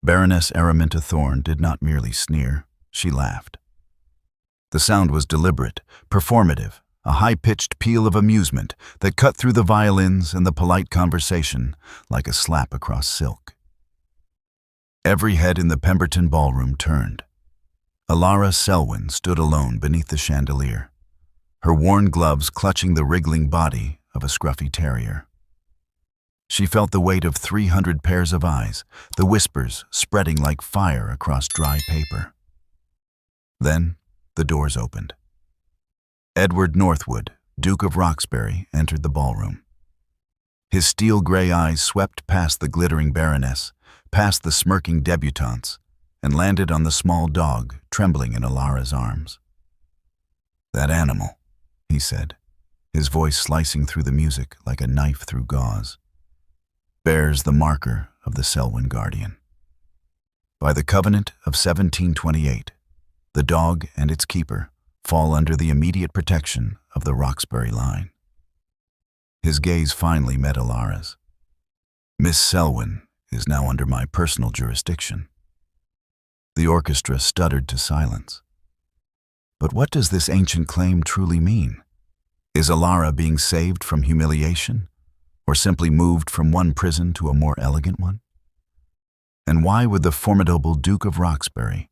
Baroness Araminta Thorne did not merely sneer, she laughed. The sound was deliberate, performative, a high-pitched peal of amusement that cut through the violins and the polite conversation like a slap across silk. Every head in the Pemberton ballroom turned. Alara Selwyn stood alone beneath the chandelier, her worn gloves clutching the wriggling body of a scruffy terrier. She felt the weight of 300 pairs of eyes, the whispers spreading like fire across dry paper. Then the doors opened. Edward Northwood, Duke of Roxbury, entered the ballroom. His steel-gray eyes swept past the glittering baroness, past the smirking debutantes, and landed on the small dog trembling in Alara's arms. "That animal," he said, his voice slicing through the music like a knife through gauze, "bears the marker of the Selwyn Guardian. By the Covenant of 1728, the dog and its keeper fall under the immediate protection of the Roxbury line." His gaze finally met Alara's. "Miss Selwyn is now under my personal jurisdiction." The orchestra stuttered to silence. But what does this ancient claim truly mean? Is Alara being saved from humiliation, or simply moved from one prison to a more elegant one? And why would the formidable Duke of Roxbury,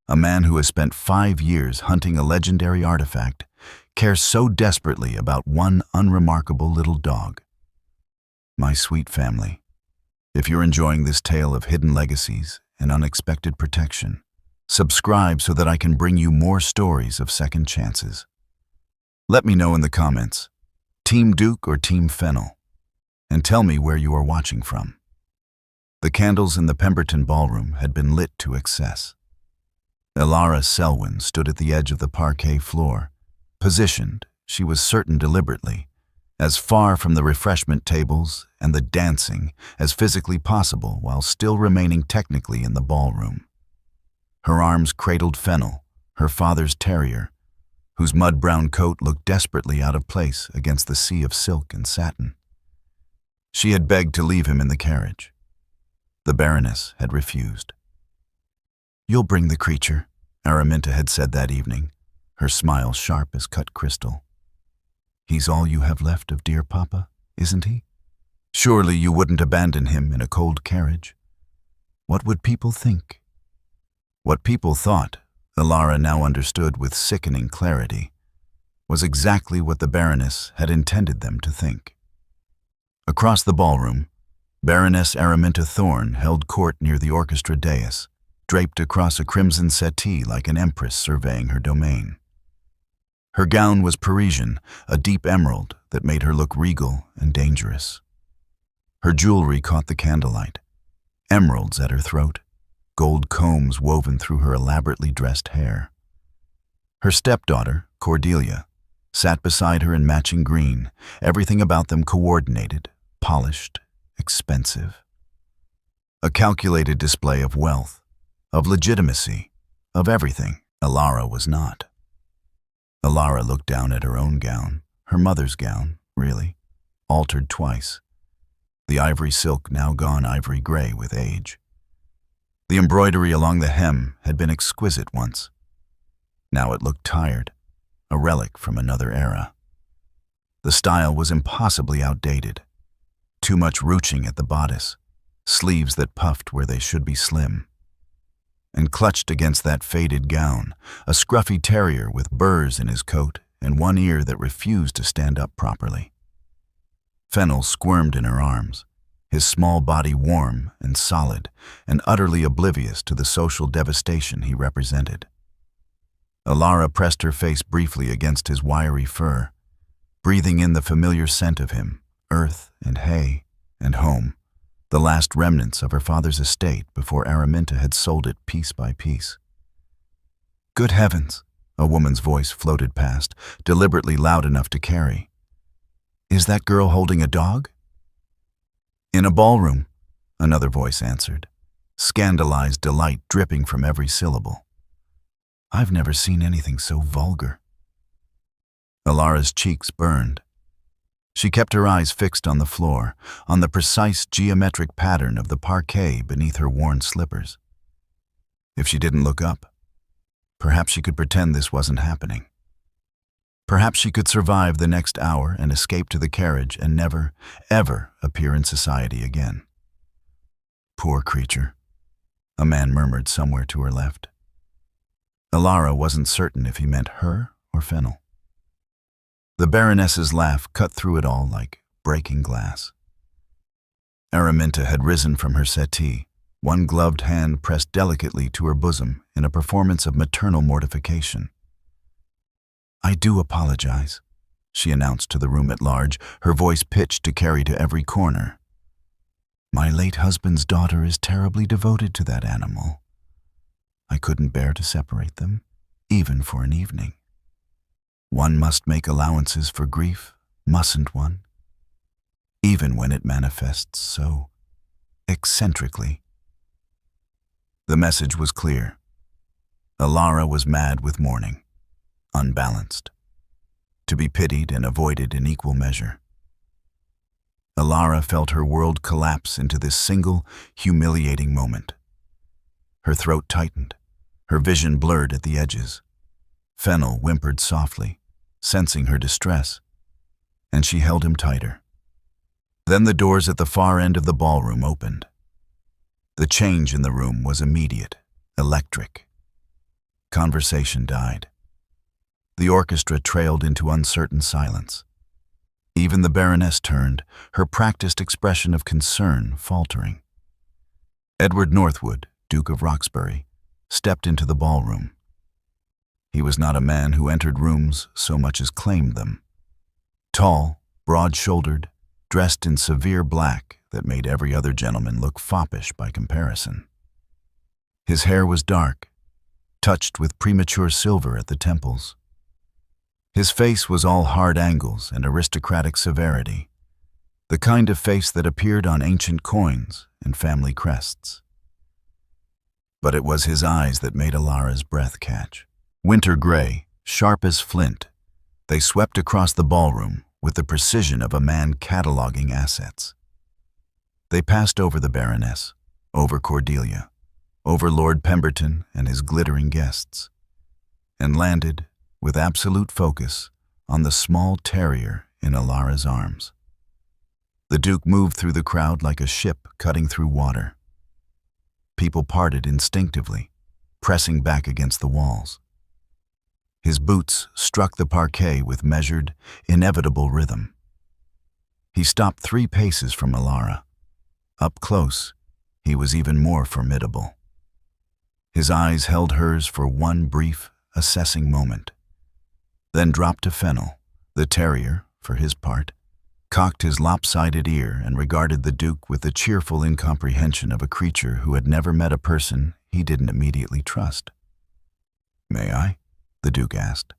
a man who has spent 5 years hunting a legendary artifact, care so desperately about one unremarkable little dog? My sweet family, if you're enjoying this tale of hidden legacies and unexpected protection, subscribe so that I can bring you more stories of second chances. Let me know in the comments, Team Duke or Team Fennel, and tell me where you are watching from. The candles in the Pemberton ballroom had been lit to excess. Alara Selwyn stood at the edge of the parquet floor, positioned, she was certain deliberately, as far from the refreshment tables and the dancing as physically possible while still remaining technically in the ballroom. Her arms cradled Fennel, her father's terrier, whose mud-brown coat looked desperately out of place against the sea of silk and satin. She had begged to leave him in the carriage. The Baroness had refused. "You'll bring the creature," Araminta had said that evening, her smile sharp as cut crystal. "He's all you have left of dear Papa, isn't he? Surely you wouldn't abandon him in a cold carriage. What would people think?" What people thought, Alara now understood with sickening clarity, was exactly what the Baroness had intended them to think. Across the ballroom, Baroness Araminta Thorne held court near the orchestra dais, draped across a crimson settee like an empress surveying her domain. Her gown was Parisian, a deep emerald that made her look regal and dangerous. Her jewelry caught the candlelight, emeralds at her throat, gold combs woven through her elaborately dressed hair. Her stepdaughter, Cordelia, sat beside her in matching green, everything about them coordinated, polished, expensive. A calculated display of wealth, of legitimacy, of everything Alara was not. Alara looked down at her own gown, her mother's gown, really, altered twice. The ivory silk now gone ivory gray with age. The embroidery along the hem had been exquisite once. Now it looked tired, a relic from another era. The style was impossibly outdated. Too much ruching at the bodice, sleeves that puffed where they should be slim. And clutched against that faded gown, a scruffy terrier with burrs in his coat and one ear that refused to stand up properly. Fennel squirmed in her arms, his small body warm and solid and utterly oblivious to the social devastation he represented. Alara pressed her face briefly against his wiry fur, breathing in the familiar scent of him, earth and hay and home, the last remnants of her father's estate before Araminta had sold it piece by piece. "Good heavens," a woman's voice floated past, deliberately loud enough to carry. "Is that girl holding a dog?" "In a ballroom," another voice answered, scandalized delight dripping from every syllable. "I've never seen anything so vulgar." Alara's cheeks burned. She kept her eyes fixed on the floor, on the precise geometric pattern of the parquet beneath her worn slippers. If she didn't look up, perhaps she could pretend this wasn't happening. Perhaps she could survive the next hour and escape to the carriage and never, ever appear in society again. Poor creature, a man murmured somewhere to her left. Alara wasn't certain if he meant her or Fennel. The Baroness's laugh cut through it all like breaking glass. Araminta had risen from her settee, one gloved hand pressed delicately to her bosom in a performance of maternal mortification. "I do apologize," she announced to the room at large, her voice pitched to carry to every corner. "My late husband's daughter is terribly devoted to that animal. I couldn't bear to separate them, even for an evening. One must make allowances for grief, mustn't one? Even when it manifests so eccentrically." The message was clear. Alara was mad with mourning, unbalanced, to be pitied and avoided in equal measure. Alara felt her world collapse into this single, humiliating moment. Her throat tightened, her vision blurred at the edges. Fennel whimpered softly, sensing her distress, and she held him tighter. Then the doors at the far end of the ballroom opened. The change in the room was immediate, electric. Conversation died. The orchestra trailed into uncertain silence. Even the Baroness turned, her practiced expression of concern faltering. Edward Northwood, Duke of Roxbury, stepped into the ballroom. He was not a man who entered rooms so much as claimed them. Tall, broad-shouldered, dressed in severe black that made every other gentleman look foppish by comparison. His hair was dark, touched with premature silver at the temples. His face was all hard angles and aristocratic severity, the kind of face that appeared on ancient coins and family crests. But it was his eyes that made Alara's breath catch. Winter gray, sharp as flint, they swept across the ballroom with the precision of a man cataloging assets. They passed over the Baroness, over Cordelia, over Lord Pemberton and his glittering guests, and landed, with absolute focus, on the small terrier in Alara's arms. The Duke moved through the crowd like a ship cutting through water. People parted instinctively, pressing back against the walls. His boots struck the parquet with measured, inevitable rhythm. He stopped 3 paces from Alara. Up close, he was even more formidable. His eyes held hers for one brief, assessing moment, then dropped to Fennel. The terrier, for his part, cocked his lopsided ear and regarded the Duke with the cheerful incomprehension of a creature who had never met a person he didn't immediately trust. "May I?" the Duke asked.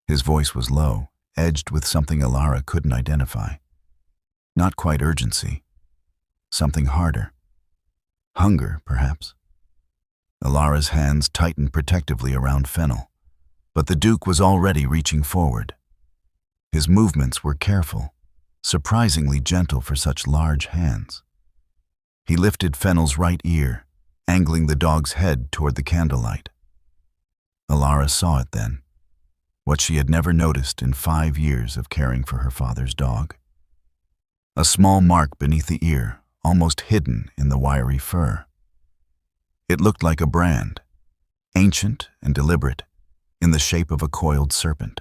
His voice was low, edged with something Alara couldn't identify. Not quite urgency. Something harder. Hunger, perhaps. Alara's hands tightened protectively around Fennel, but the Duke was already reaching forward. His movements were careful, surprisingly gentle for such large hands. He lifted Fennel's right ear, angling the dog's head toward the candlelight. Alara saw it then, what she had never noticed in 5 years of caring for her father's dog. A small mark beneath the ear, almost hidden in the wiry fur. It looked like a brand, ancient and deliberate, in the shape of a coiled serpent.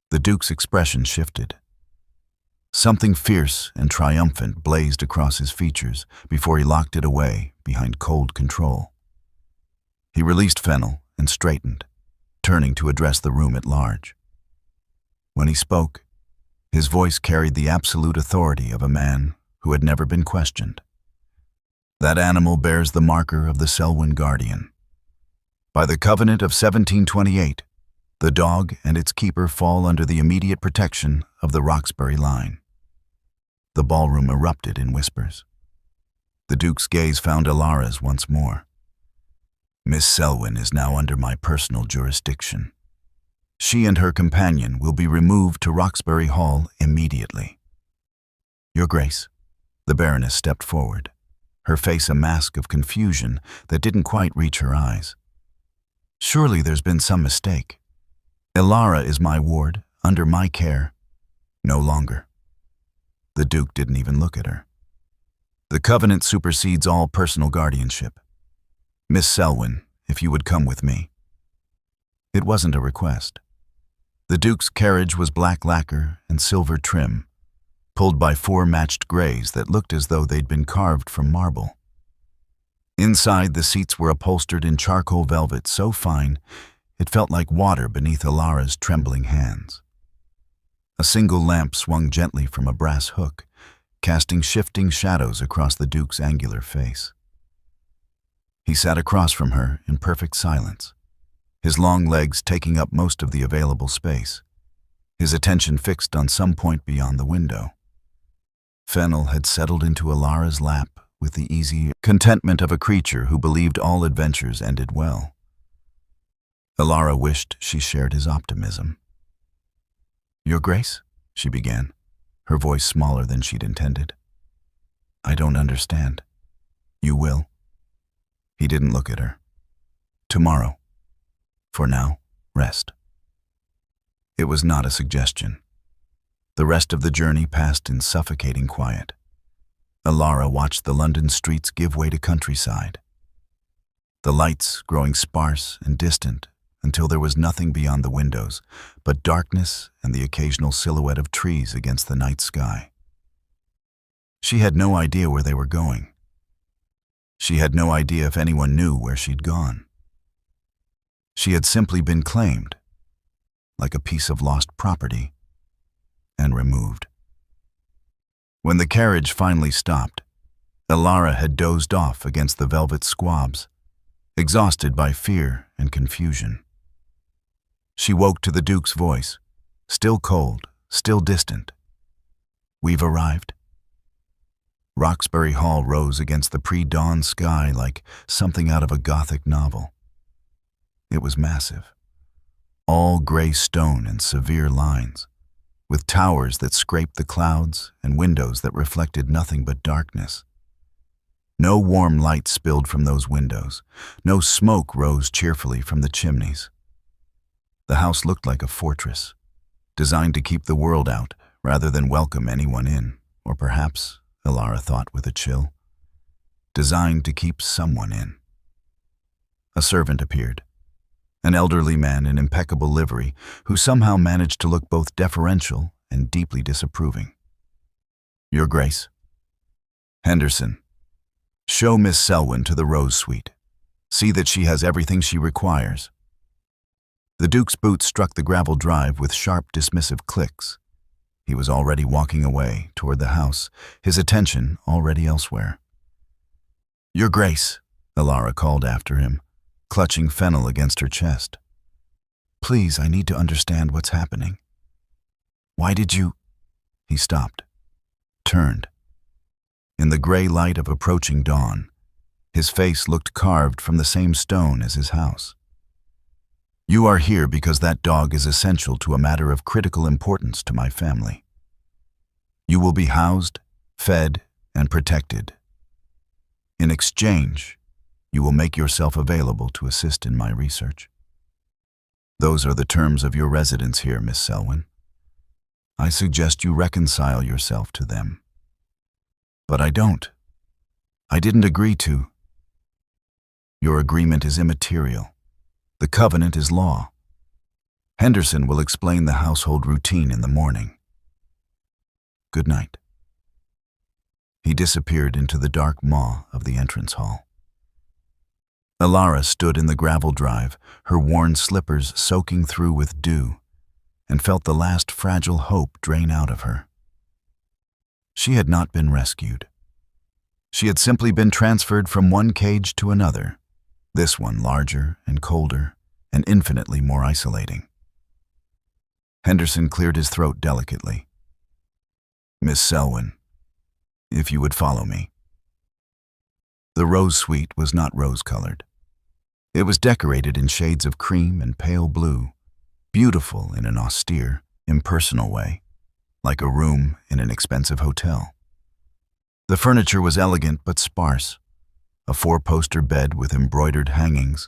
The Duke's expression shifted. Something fierce and triumphant blazed across his features before he locked it away behind cold control. He released Fennel and straightened, turning to address the room at large. When he spoke, his voice carried the absolute authority of a man who had never been questioned. That animal bears the marker of the Selwyn Guardian. By the Covenant of 1728, the dog and its keeper fall under the immediate protection of the Roxbury line. The ballroom erupted in whispers. The Duke's gaze found Alara's once more. "Miss Selwyn is now under my personal jurisdiction." She and her companion will be removed to Roxbury Hall immediately. Your Grace. The Baroness stepped forward, her face a mask of confusion that didn't quite reach her eyes. Surely there's been some mistake. Elara is my ward, under my care. No longer. The Duke didn't even look at her. The Covenant supersedes all personal guardianship. Miss Selwyn, if you would come with me. It wasn't a request. The Duke's carriage was black lacquer and silver trim, pulled by 4 matched grays that looked as though they'd been carved from marble. Inside, the seats were upholstered in charcoal velvet so fine it felt like water beneath Elara's trembling hands. A single lamp swung gently from a brass hook, casting shifting shadows across the Duke's angular face. He sat across from her in perfect silence, his long legs taking up most of the available space, his attention fixed on some point beyond the window. Fennel had settled into Elara's lap with the easy contentment of a creature who believed all adventures ended well. Elara wished she shared his optimism. Your Grace, she began, her voice smaller than she'd intended. I don't understand. You will. He didn't look at her. Tomorrow. For now, rest. It was not a suggestion. The rest of the journey passed in suffocating quiet. Elara watched the London streets give way to countryside, the lights growing sparse and distant until there was nothing beyond the windows but darkness and the occasional silhouette of trees against the night sky. She had no idea where they were going. She had no idea if anyone knew where she'd gone. She had simply been claimed, like a piece of lost property, and removed. When the carriage finally stopped, Elara had dozed off against the velvet squabs, exhausted by fear and confusion. She woke to the Duke's voice, still cold, still distant. We've arrived. Roxbury Hall rose against the pre-dawn sky like something out of a Gothic novel. It was massive, all gray stone and severe lines, with towers that scraped the clouds and windows that reflected nothing but darkness. No warm light spilled from those windows. No smoke rose cheerfully from the chimneys. The house looked like a fortress, designed to keep the world out rather than welcome anyone in, or perhaps, Elara thought with a chill, designed to keep someone in. A servant appeared, an elderly man in impeccable livery who somehow managed to look both deferential and deeply disapproving. Your Grace. Henderson. Show Miss Selwyn to the Rose Suite. See that she has everything she requires. The Duke's boots struck the gravel drive with sharp, dismissive clicks. He was already walking away toward the house, his attention already elsewhere. Your Grace, Elara called after him, clutching Fennel against her chest. Please, I need to understand what's happening. Why did you... He stopped, turned. In the gray light of approaching dawn, his face looked carved from the same stone as his house. You are here because that dog is essential to a matter of critical importance to my family. You will be housed, fed, and protected. In exchange, you will make yourself available to assist in my research. Those are the terms of your residence here, Miss Selwyn. I suggest you reconcile yourself to them. But I don't. I didn't agree to. Your agreement is immaterial. The covenant is law. Henderson will explain the household routine in the morning. Good night. He disappeared into the dark maw of the entrance hall. Elara stood in the gravel drive, her worn slippers soaking through with dew, and felt the last fragile hope drain out of her. She had not been rescued. She had simply been transferred from one cage to another, this one larger and colder and infinitely more isolating. Henderson cleared his throat delicately. Miss Selwyn, if you would follow me. The Rose Suite was not rose-colored. It was decorated in shades of cream and pale blue, beautiful in an austere, impersonal way, like a room in an expensive hotel. The furniture was elegant but sparse. A four-poster bed with embroidered hangings,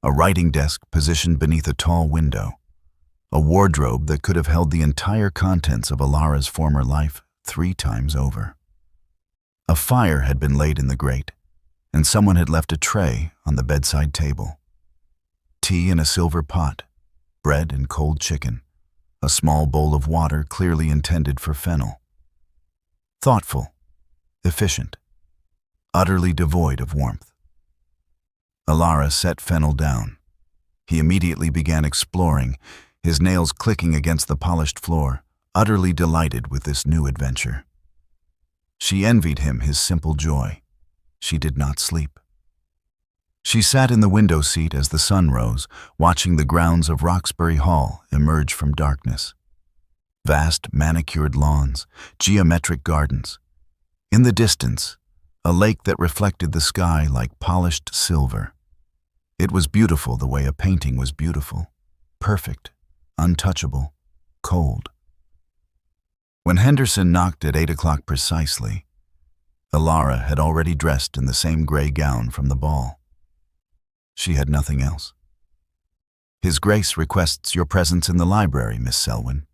a writing desk positioned beneath a tall window, a wardrobe that could have held the entire contents of Alara's former life 3 times over. A fire had been laid in the grate, and someone had left a tray on the bedside table. Tea in a silver pot, bread and cold chicken, a small bowl of water clearly intended for Fennel. Thoughtful, efficient, utterly devoid of warmth. Alara set Fennel down. He immediately began exploring, his nails clicking against the polished floor, utterly delighted with this new adventure. She envied him his simple joy. She did not sleep. She sat in the window seat as the sun rose, watching the grounds of Roxbury Hall emerge from darkness. Vast manicured lawns, geometric gardens. In the distance, a lake that reflected the sky like polished silver. It was beautiful the way a painting was beautiful, perfect, untouchable, cold. When Henderson knocked at 8 o'clock precisely, Alara had already dressed in the same gray gown from the ball. She had nothing else. "His Grace requests your presence in the library, Miss Selwyn."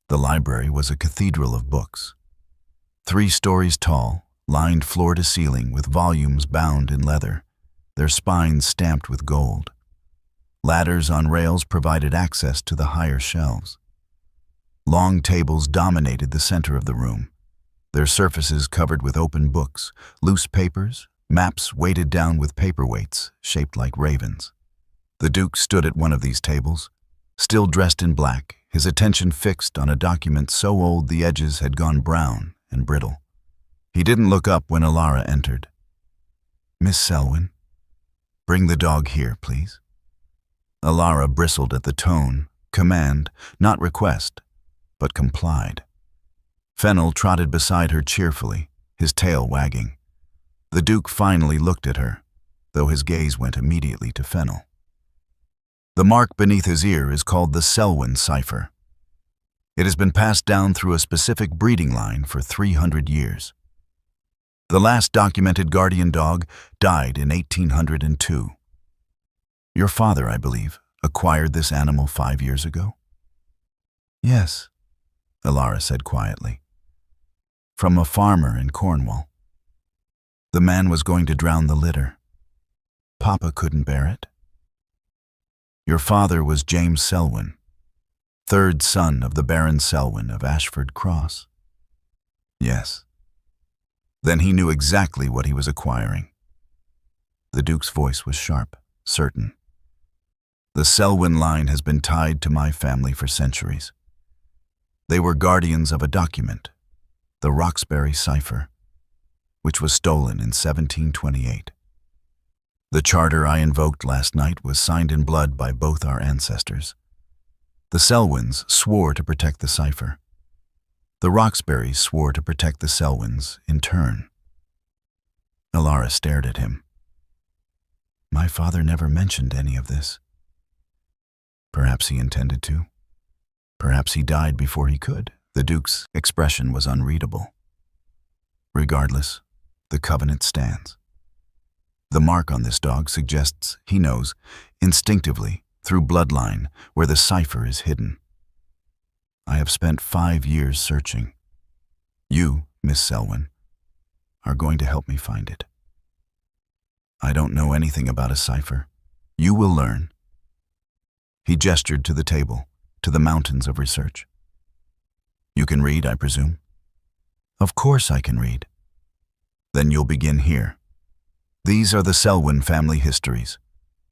The library was a cathedral of books. 3 stories tall, lined floor to ceiling with volumes bound in leather, their spines stamped with gold. Ladders on rails provided access to the higher shelves. Long tables dominated the center of the room, their surfaces covered with open books, loose papers, maps weighted down with paperweights shaped like ravens. The Duke stood at one of these tables, still dressed in black, his attention fixed on a document so old the edges had gone brown and brittle. He didn't look up when Alara entered. "Miss Selwyn, bring the dog here, please." Alara bristled at the tone, command, not request, but complied. Fennel trotted beside her cheerfully, his tail wagging. The Duke finally looked at her, though his gaze went immediately to Fennel. The mark beneath his ear is called the Selwyn cipher. It has been passed down through a specific breeding line for 300 years. The last documented guardian dog died in 1802. Your father, I believe, acquired this animal 5 years ago? "Yes," Alara said quietly. "From a farmer in Cornwall. The man was going to drown the litter. Papa couldn't bear it." "Your father was James Selwyn, 3rd son of the Baron Selwyn of Ashford Cross." "Yes." "Then he knew exactly what he was acquiring." The Duke's voice was sharp, certain. "The Selwyn line has been tied to my family for centuries. They were guardians of a document, the Roxbury cipher, which was stolen in 1728. The charter I invoked last night was signed in blood by both our ancestors. The Selwyns swore to protect the cipher. The Roxburys swore to protect the Selwyns in turn." Alara stared at him. "My father never mentioned any of this." "Perhaps he intended to. Perhaps he died before he could." The Duke's expression was unreadable. "Regardless, the covenant stands. The mark on this dog suggests he knows, instinctively, through bloodline, where the cipher is hidden. I have spent 5 years searching. You, Miss Selwyn, are going to help me find it. I don't know anything about a cipher. You will learn." He gestured to the table, to the mountains of research. "You can read, I presume?" "Of course I can read." "Then you'll begin here. These are the Selwyn family histories,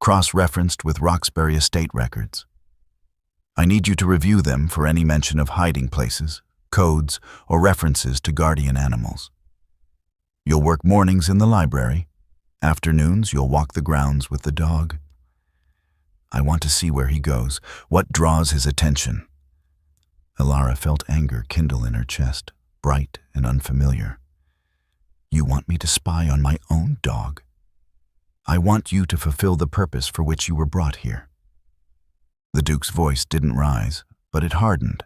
cross-referenced with Roxbury estate records. I need you to review them for any mention of hiding places, codes, or references to guardian animals. You'll work mornings in the library. Afternoons, you'll walk the grounds with the dog. I want to see where he goes, what draws his attention." Alara felt anger kindle in her chest, bright and unfamiliar. "You want me to spy on my own dog? I want you to fulfill the purpose for which you were brought here." The Duke's voice didn't rise, but it hardened.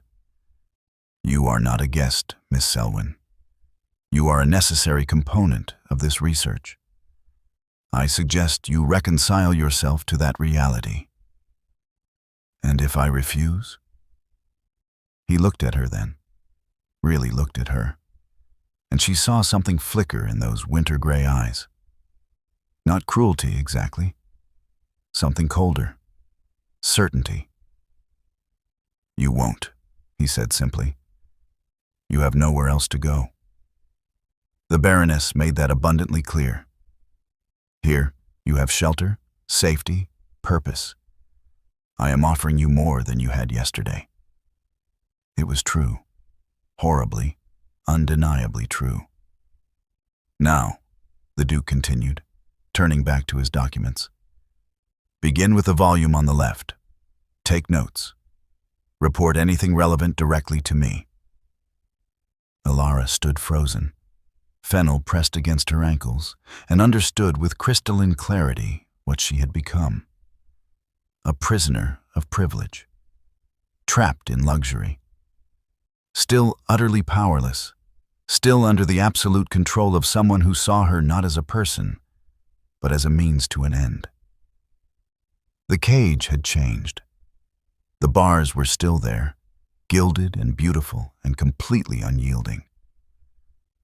"You are not a guest, Miss Selwyn. You are a necessary component of this research. I suggest you reconcile yourself to that reality." "And if I refuse?" He looked at her then, really looked at her, and she saw something flicker in those winter-gray eyes. Not cruelty, exactly. Something colder. Certainty. "You won't," he said simply. "You have nowhere else to go." The Baroness made that abundantly clear. "Here, you have shelter, safety, purpose. I am offering you more than you had yesterday." It was true. Horribly, undeniably true. "Now," the Duke continued, turning back to his documents, "begin with the volume on the left. Take notes. Report anything relevant directly to me." Alara stood frozen. Fennel pressed against her ankles and understood with crystalline clarity what she had become. A prisoner of privilege. Trapped in luxury. Still utterly powerless. Still under the absolute control of someone who saw her not as a person, but as a means to an end. The cage had changed. The bars were still there, gilded and beautiful and completely unyielding.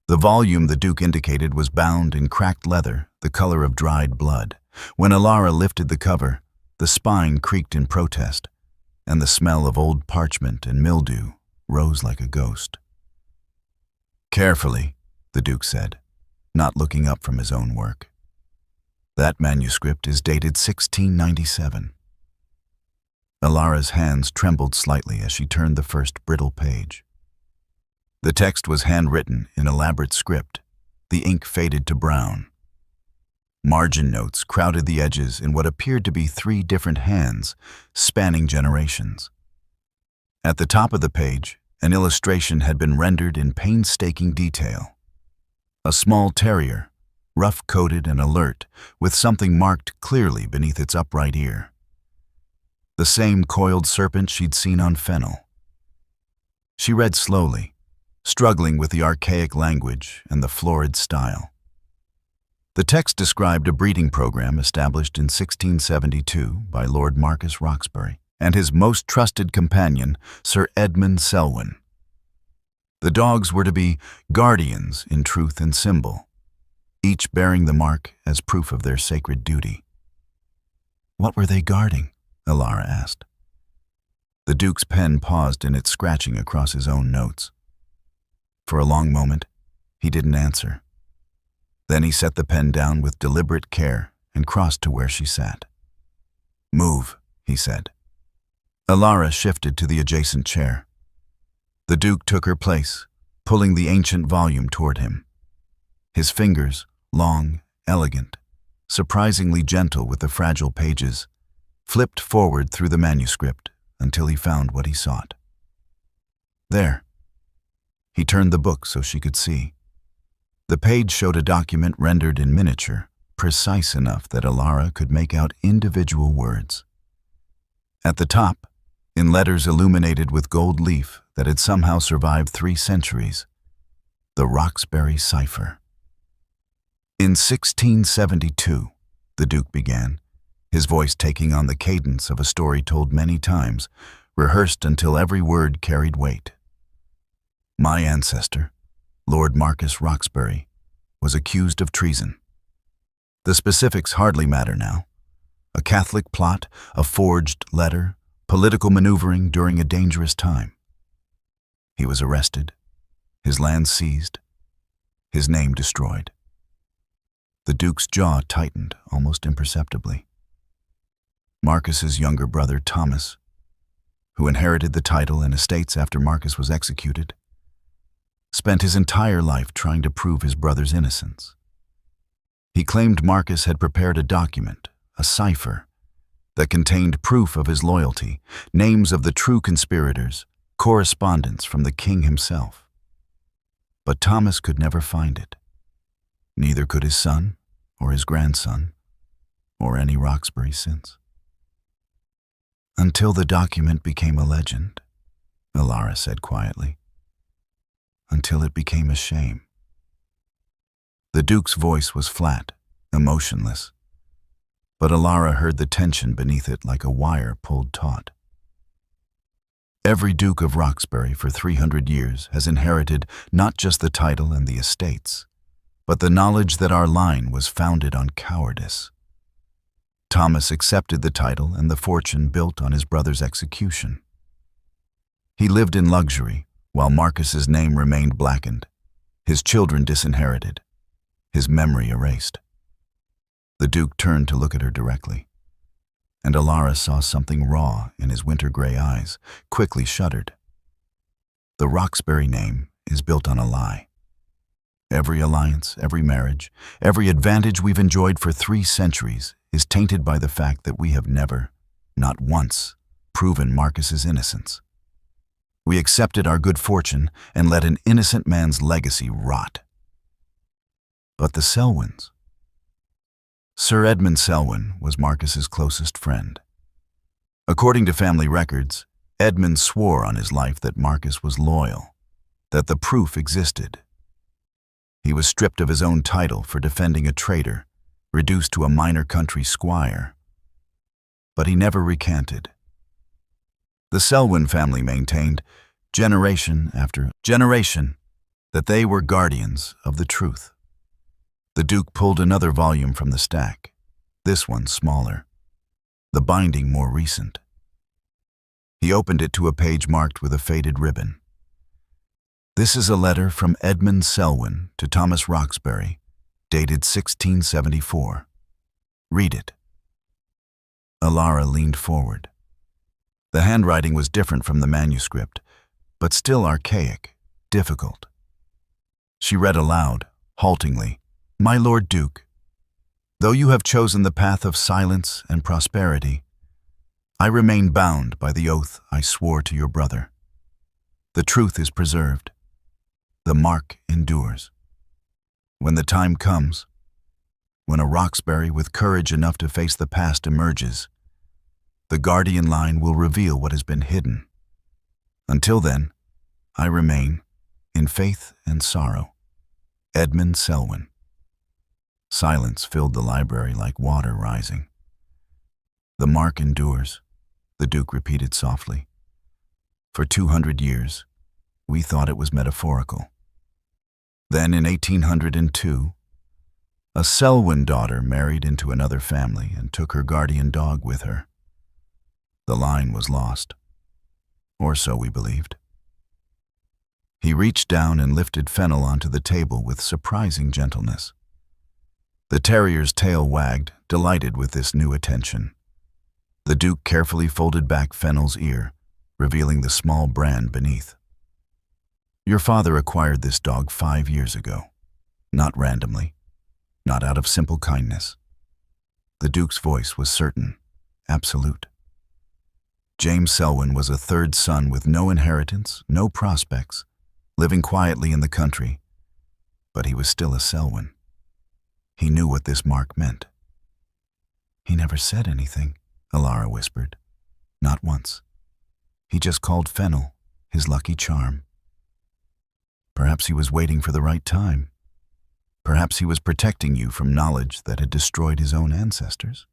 The volume the Duke indicated was bound in cracked leather, the color of dried blood. When Alara lifted the cover, the spine creaked in protest, and the smell of old parchment and mildew rose like a ghost. "Carefully," the Duke said, not looking up from his own work. "That manuscript is dated 1697. Alara's hands trembled slightly as she turned the first brittle page. The text was handwritten in elaborate script. The ink faded to brown. Margin notes crowded the edges in what appeared to be 3 different hands, spanning generations. At the top of the page, an illustration had been rendered in painstaking detail. A small terrier, rough-coated and alert, with something marked clearly beneath its upright ear. The same coiled serpent she'd seen on Fennel. She read slowly, struggling with the archaic language and the florid style. The text described a breeding program established in 1672 by Lord Marcus Roxbury and his most trusted companion, Sir Edmund Selwyn. The dogs were to be guardians in truth and symbol, each bearing the mark as proof of their sacred duty. What were they guarding? Alara asked. The Duke's pen paused in its scratching across his own notes. For a long moment, he didn't answer. Then he set the pen down with deliberate care and crossed to where she sat. "Move," he said. Alara shifted to the adjacent chair. The Duke took her place, pulling the ancient volume toward him. His fingers, long, elegant, surprisingly gentle with the fragile pages, flipped forward through the manuscript until he found what he sought. There. He turned the book so she could see. The page showed a document rendered in miniature, precise enough that Alara could make out individual words. At the top, in letters illuminated with gold leaf that had somehow survived 3 centuries, the Roxbury cipher. "In 1672, the Duke began, his voice taking on the cadence of a story told many times, rehearsed until every word carried weight. My ancestor, Lord Marcus Roxbury, was accused of treason. The specifics hardly matter now. A Catholic plot, a forged letter, political maneuvering during a dangerous time. He was arrested, his land seized, his name destroyed." The Duke's jaw tightened almost imperceptibly. Marcus's younger brother, Thomas, who inherited the title and estates after Marcus was executed, spent his entire life trying to prove his brother's innocence. He claimed Marcus had prepared a document, a cipher, that contained proof of his loyalty, names of the true conspirators, correspondence from the king himself. But Thomas could never find it. Neither could his son, or his grandson, or any Roxbury since. Until the document became a legend, Alara said quietly. Until it became a shame. The Duke's voice was flat, emotionless, but Alara heard the tension beneath it like a wire pulled taut. Every Duke of Roxbury for 300 years has inherited not just the title and the estates, but the knowledge that our line was founded on cowardice. Thomas accepted the title and the fortune built on his brother's execution. He lived in luxury, while Marcus's name remained blackened, his children disinherited, his memory erased. The Duke turned to look at her directly, and Alara saw something raw in his winter-gray eyes, quickly shuddered. The Roxbury name is built on a lie. Every alliance, every marriage, every advantage we've enjoyed for 3 centuries is tainted by the fact that we have never, not once, proven Marcus's innocence. We accepted our good fortune and let an innocent man's legacy rot. But the Selwyns. Sir Edmund Selwyn was Marcus's closest friend. According to family records, Edmund swore on his life that Marcus was loyal, that the proof existed. He was stripped of his own title for defending a traitor, reduced to a minor country squire. But he never recanted. The Selwyn family maintained, generation after generation, that they were guardians of the truth. The Duke pulled another volume from the stack, this one smaller, the binding more recent. He opened it to a page marked with a faded ribbon. This is a letter from Edmund Selwyn to Thomas Roxbury, dated 1674. Read it. Alara leaned forward. The handwriting was different from the manuscript, but still archaic, difficult. She read aloud, haltingly, "My Lord Duke, though you have chosen the path of silence and prosperity, I remain bound by the oath I swore to your brother. The truth is preserved. The mark endures. When the time comes, when a Roxbury with courage enough to face the past emerges, the guardian line will reveal what has been hidden. Until then, I remain, in faith and sorrow, Edmund Selwyn." Silence filled the library like water rising. "The mark endures," the Duke repeated softly. "For 200 years, we thought it was metaphorical. Then in 1802, a Selwyn daughter married into another family and took her guardian dog with her. The line was lost, or so we believed." He reached down and lifted Fennel onto the table with surprising gentleness. The terrier's tail wagged, delighted with this new attention. The Duke carefully folded back Fennel's ear, revealing the small brand beneath. "Your father acquired this dog 5 years ago, not randomly, not out of simple kindness." The Duke's voice was certain, absolute. James Selwyn was a 3rd son with no inheritance, no prospects, living quietly in the country, but he was still a Selwyn. He knew what this mark meant. "He never said anything," Alara whispered. "Not once. He just called Fennel his lucky charm. Perhaps he was waiting for the right time. Perhaps he was protecting you from knowledge that had destroyed his own ancestors."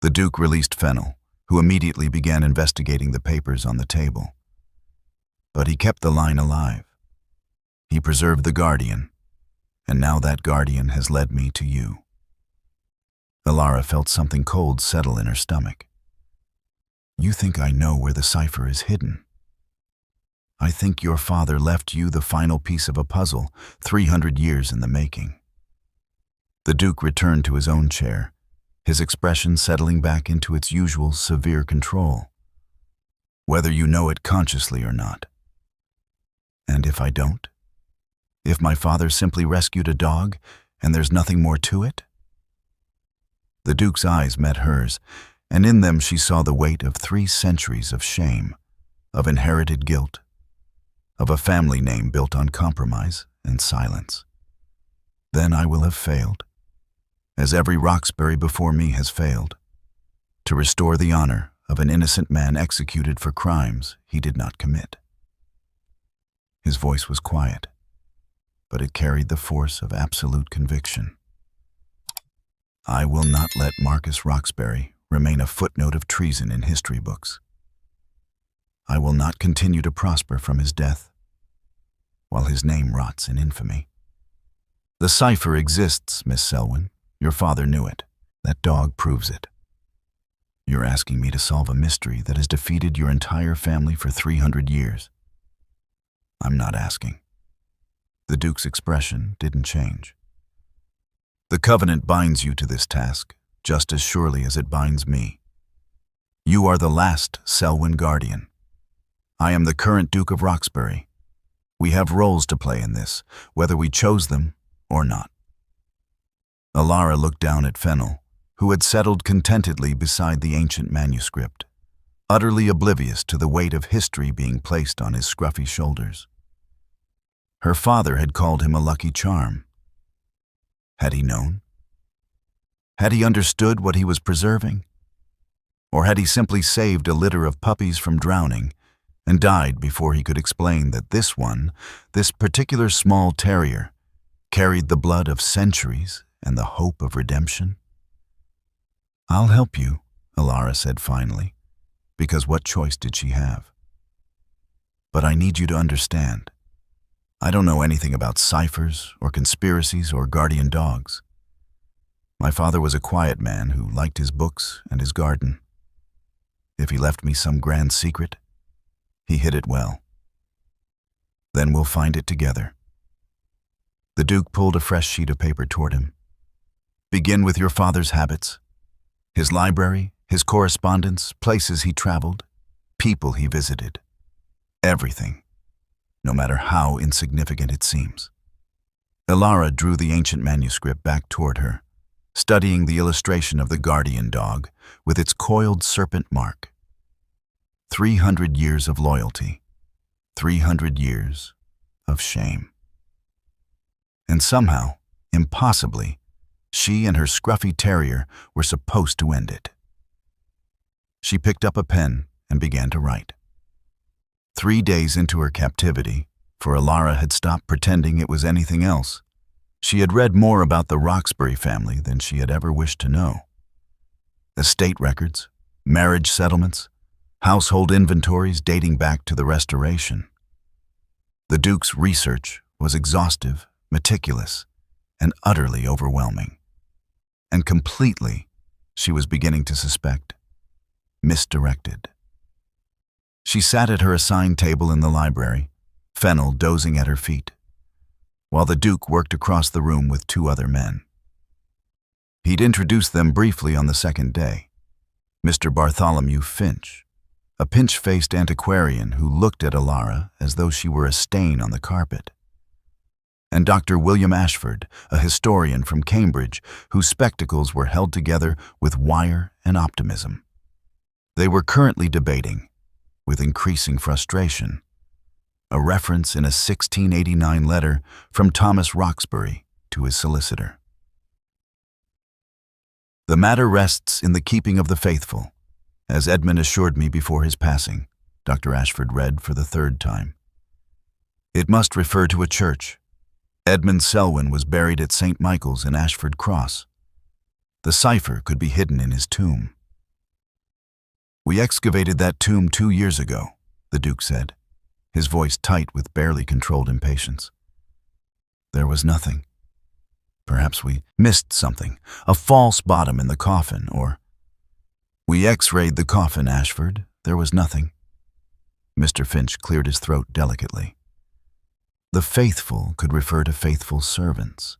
The Duke released Fennel, who immediately began investigating the papers on the table. But he kept the line alive. He preserved the guardian, and now that guardian has led me to you. Alara felt something cold settle in her stomach. "You think I know where the cipher is hidden. I think your father left you the final piece of a puzzle, 300 years in the making." The Duke returned to his own chair, his expression settling back into its usual severe control. "Whether you know it consciously or not. And if I don't? If my father simply rescued a dog and there's nothing more to it?" The Duke's eyes met hers, and in them she saw the weight of 3 centuries of shame, of inherited guilt, of a family name built on compromise and silence. "Then I will have failed, as every Roxbury before me has failed, to restore the honor of an innocent man executed for crimes he did not commit. His voice was quiet, but it carried the force of absolute conviction. I will not let Marcus Roxbury remain a footnote of treason in history books. I will not continue to prosper from his death, while his name rots in infamy. The cipher exists, Miss Selwyn. Your father knew it. That dog proves it. You're asking me to solve a mystery that has defeated your entire family for 300 years. I'm not asking. The Duke's expression didn't change. The covenant binds you to this task, just as surely as it binds me. You are the last Selwyn guardian. I am the current Duke of Roxbury. We have roles to play in this, whether we chose them or not. Alara looked down at Fennel, who had settled contentedly beside the ancient manuscript, utterly oblivious to the weight of history being placed on his scruffy shoulders. Her father had called him a lucky charm. Had he known? Had he understood what he was preserving? Or had he simply saved a litter of puppies from drowning and died before he could explain that this particular small terrier, carried the blood of centuries and the hope of redemption? I'll help you, Alara said finally, because what choice did she have? But I need you to understand. I don't know anything about ciphers or conspiracies or guardian dogs. My father was a quiet man who liked his books and his garden. If he left me some grand secret, he hid it well. Then we'll find it together. The Duke pulled a fresh sheet of paper toward him. Begin with your father's habits. His library, his correspondence, places he traveled, people he visited. Everything, no matter how insignificant it seems. Alara drew the ancient manuscript back toward her, studying the illustration of the guardian dog with its coiled serpent mark. 300 years of loyalty, 300 years of shame. And somehow, impossibly, she and her scruffy terrier were supposed to end it. She picked up a pen and began to write. 3 days into her captivity, for Alara had stopped pretending it was anything else, she had read more about the Roxbury family than she had ever wished to know. Estate records, marriage settlements, household inventories dating back to the Restoration. The Duke's research was exhaustive, meticulous, and utterly overwhelming. And completely, she was beginning to suspect, misdirected. She sat at her assigned table in the library, Fennel dozing at her feet, while the Duke worked across the room with 2 other men. He'd introduced them briefly on the second day. Mr. Bartholomew Finch, a pinch-faced antiquarian who looked at Alara as though she were a stain on the carpet. And Dr. William Ashford, a historian from Cambridge, whose spectacles were held together with wire and optimism. They were currently debating, with increasing frustration, a reference in a 1689 letter from Thomas Roxbury to his solicitor. The matter rests in the keeping of the faithful, as Edmund assured me before his passing, Dr. Ashford read for the 3rd time. It must refer to a church. Edmund Selwyn was buried at St. Michael's in Ashford Cross. The cipher could be hidden in his tomb. We excavated that tomb 2 years ago, the Duke said, his voice tight with barely controlled impatience. There was nothing. Perhaps we missed something, a false bottom in the coffin, or... We X-rayed the coffin, Ashford. There was nothing. Mr. Finch cleared his throat delicately. The faithful could refer to faithful servants,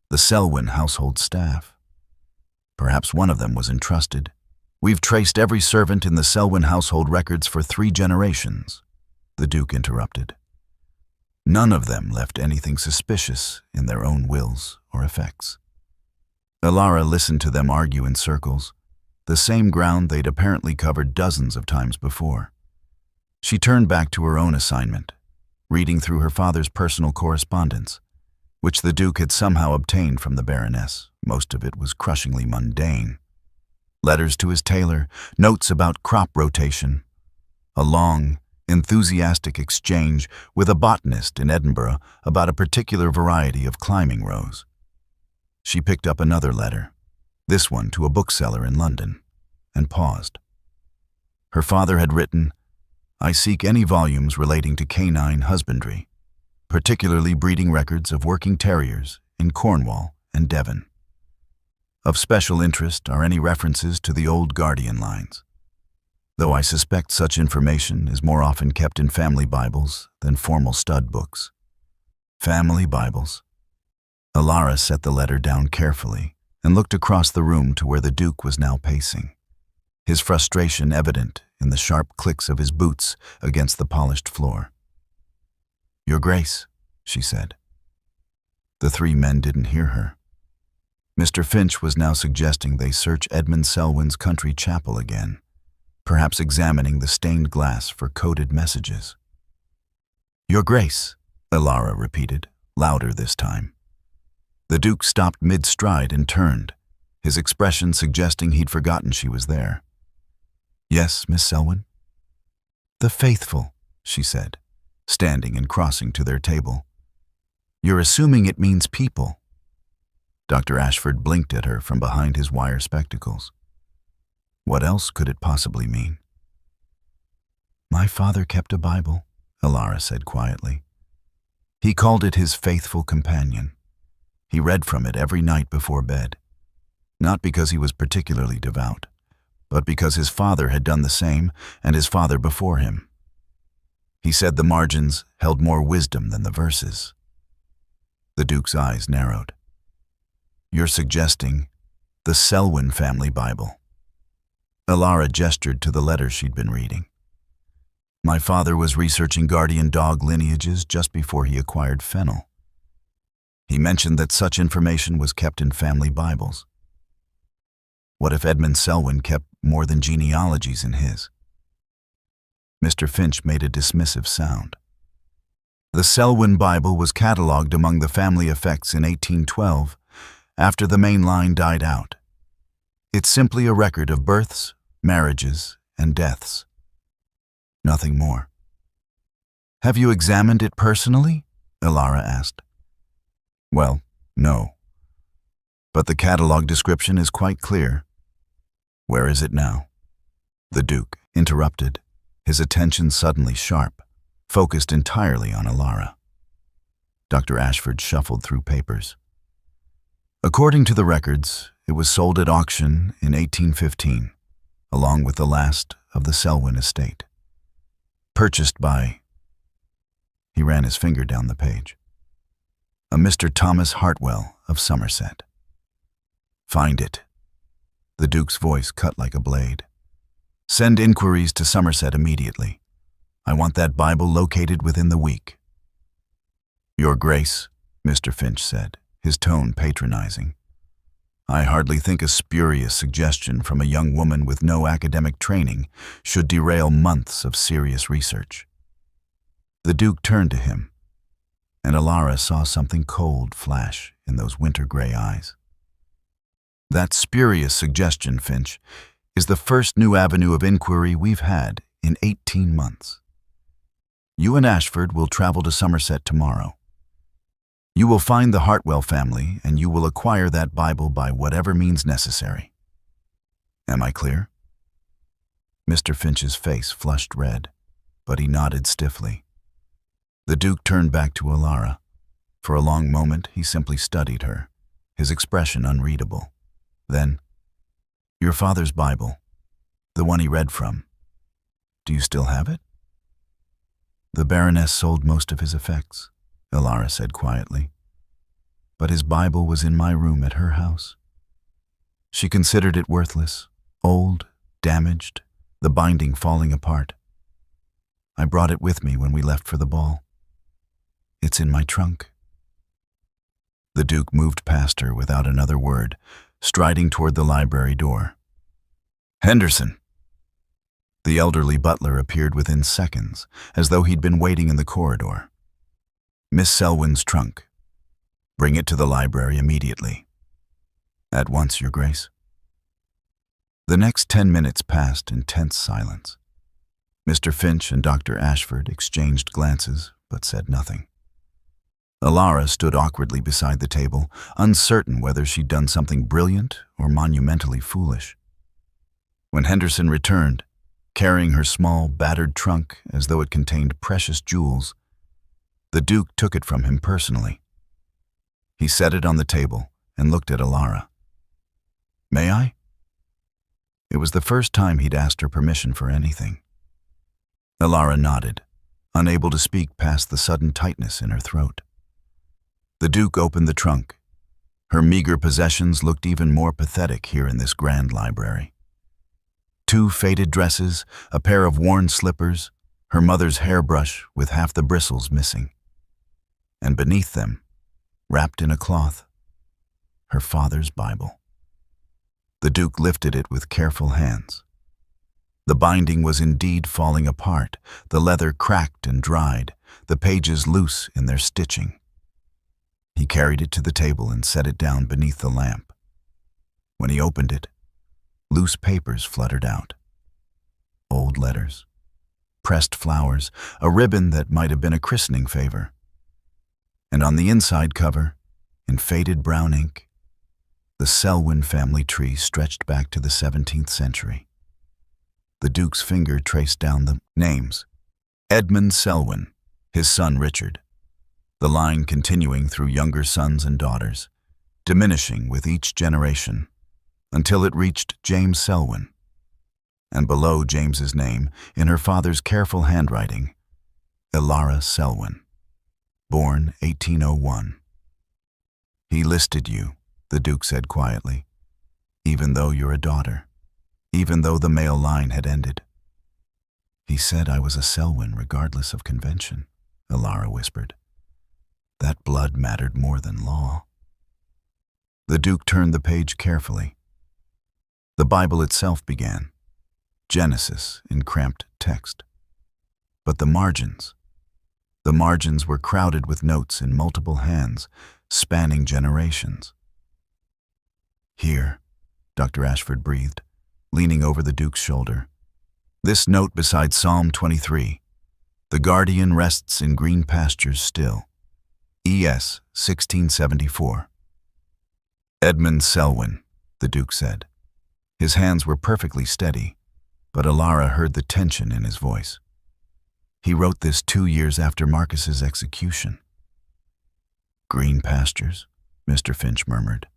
the Selwyn household staff. Perhaps one of them was entrusted. We've traced every servant in the Selwyn household records for 3 generations, the Duke interrupted. None of them left anything suspicious in their own wills or effects. Alara listened to them argue in circles, the same ground they'd apparently covered dozens of times before. She turned back to her own assignment, reading through her father's personal correspondence, which the Duke had somehow obtained from the Baroness. Most of it was crushingly mundane. Letters to his tailor, notes about crop rotation. A long, enthusiastic exchange with a botanist in Edinburgh about a particular variety of climbing rose. She picked up another letter, this one to a bookseller in London, and paused. Her father had written, "I seek any volumes relating to canine husbandry, particularly breeding records of working terriers in Cornwall and Devon. Of special interest are any references to the old guardian lines, though I suspect such information is more often kept in family Bibles than formal stud books." Family Bibles. Alara set the letter down carefully and looked across the room to where the Duke was now pacing, his frustration evident in the sharp clicks of his boots against the polished floor. "Your Grace," she said. The three men didn't hear her. Mr. Finch was now suggesting they search Edmund Selwyn's country chapel again, perhaps examining the stained glass for coded messages. "Your Grace," Alara repeated, louder this time. The Duke stopped mid-stride and turned, his expression suggesting he'd forgotten she was there. "Yes, Miss Selwyn?" "The faithful," she said, standing and crossing to their table. "You're assuming it means people." Dr. Ashford blinked at her from behind his wire spectacles. What else could it possibly mean? "My father kept a Bible," Alara said quietly. "He called it his faithful companion. He read from it every night before bed, not because he was particularly devout, but because his father had done the same and his father before him. He said the margins held more wisdom than the verses." The Duke's eyes narrowed. "You're suggesting the Selwyn family Bible." Alara gestured to the letter she'd been reading. "My father was researching guardian dog lineages just before he acquired Fennel. He mentioned that such information was kept in family Bibles. What if Edmund Selwyn kept more than genealogies in his?" Mr. Finch made a dismissive sound. "The Selwyn Bible was catalogued among the family effects in 1812, after the main line died out. It's simply a record of births, marriages, and deaths. Nothing more." "Have you examined it personally?" Alara asked. "Well, no. But the catalog description is quite clear." "Where is it now?" The Duke interrupted, his attention suddenly sharp, focused entirely on Alara. Dr. Ashford shuffled through papers. "According to the records, it was sold at auction in 1815, along with the last of the Selwyn estate. Purchased by..." He ran his finger down the page. "A Mr. Thomas Hartwell of Somerset." "Find it." The Duke's voice cut like a blade. "Send inquiries to Somerset immediately. I want that Bible located within the week." "Your Grace," Mr. Finch said, his tone patronizing. "I hardly think a spurious suggestion from a young woman with no academic training should derail months of serious research." The Duke turned to him, and Alara saw something cold flash in those winter-gray eyes. "That spurious suggestion, Finch, is the first new avenue of inquiry we've had in 18 months. You and Ashford will travel to Somerset tomorrow. You will find the Hartwell family, and you will acquire that Bible by whatever means necessary. Am I clear?" Mr. Finch's face flushed red, but he nodded stiffly. The Duke turned back to Alara. For a long moment, he simply studied her, his expression unreadable. Then, "Your father's Bible, the one he read from. Do you still have it?" "The Baroness sold most of his effects," Alara said quietly. "But his Bible was in my room at her house. She considered it worthless, old, damaged, the binding falling apart. I brought it with me when we left for the ball. It's in my trunk." The Duke moved past her without another word, striding toward the library door. "Henderson!" The elderly butler appeared within seconds, as though he'd been waiting in the corridor. "Miss Selwyn's trunk. Bring it to the library immediately." "At once, Your Grace." The next 10 minutes passed in tense silence. Mr. Finch and Dr. Ashford exchanged glances, but said nothing. Alara stood awkwardly beside the table, uncertain whether she'd done something brilliant or monumentally foolish. When Henderson returned, carrying her small, battered trunk as though it contained precious jewels, the Duke took it from him personally. He set it on the table and looked at Alara. "May I?" It was the first time he'd asked her permission for anything. Alara nodded, unable to speak past the sudden tightness in her throat. The Duke opened the trunk. Her meager possessions looked even more pathetic here in this grand library. 2 faded dresses, a pair of worn slippers, her mother's hairbrush with half the bristles missing. And beneath them, wrapped in a cloth, her father's Bible. The Duke lifted it with careful hands. The binding was indeed falling apart, the leather cracked and dried, the pages loose in their stitching. He carried it to the table and set it down beneath the lamp. When he opened it, loose papers fluttered out. Old letters, pressed flowers, a ribbon that might have been a christening favor. And on the inside cover, in faded brown ink, the Selwyn family tree stretched back to the 17th century. The Duke's finger traced down the names. Edmund Selwyn, his son Richard. The line continuing through younger sons and daughters, diminishing with each generation, until it reached James Selwyn. And below James's name, in her father's careful handwriting, Alara Selwyn, born 1801. "He listed you," the Duke said quietly, "even though you're a daughter. Even though the male line had ended." "He said I was a Selwyn regardless of convention," Alara whispered. "That blood mattered more than law." The Duke turned the page carefully. The Bible itself began, Genesis in cramped text. But the margins were crowded with notes in multiple hands, spanning generations. "Here," Dr. Ashford breathed, leaning over the Duke's shoulder. "This note beside Psalm 23. The guardian rests in green pastures still. E.S. 1674. "Edmund Selwyn," the Duke said. His hands were perfectly steady, but Alara heard the tension in his voice. "He wrote this 2 years after Marcus's execution." "Green pastures," Mr. Finch murmured.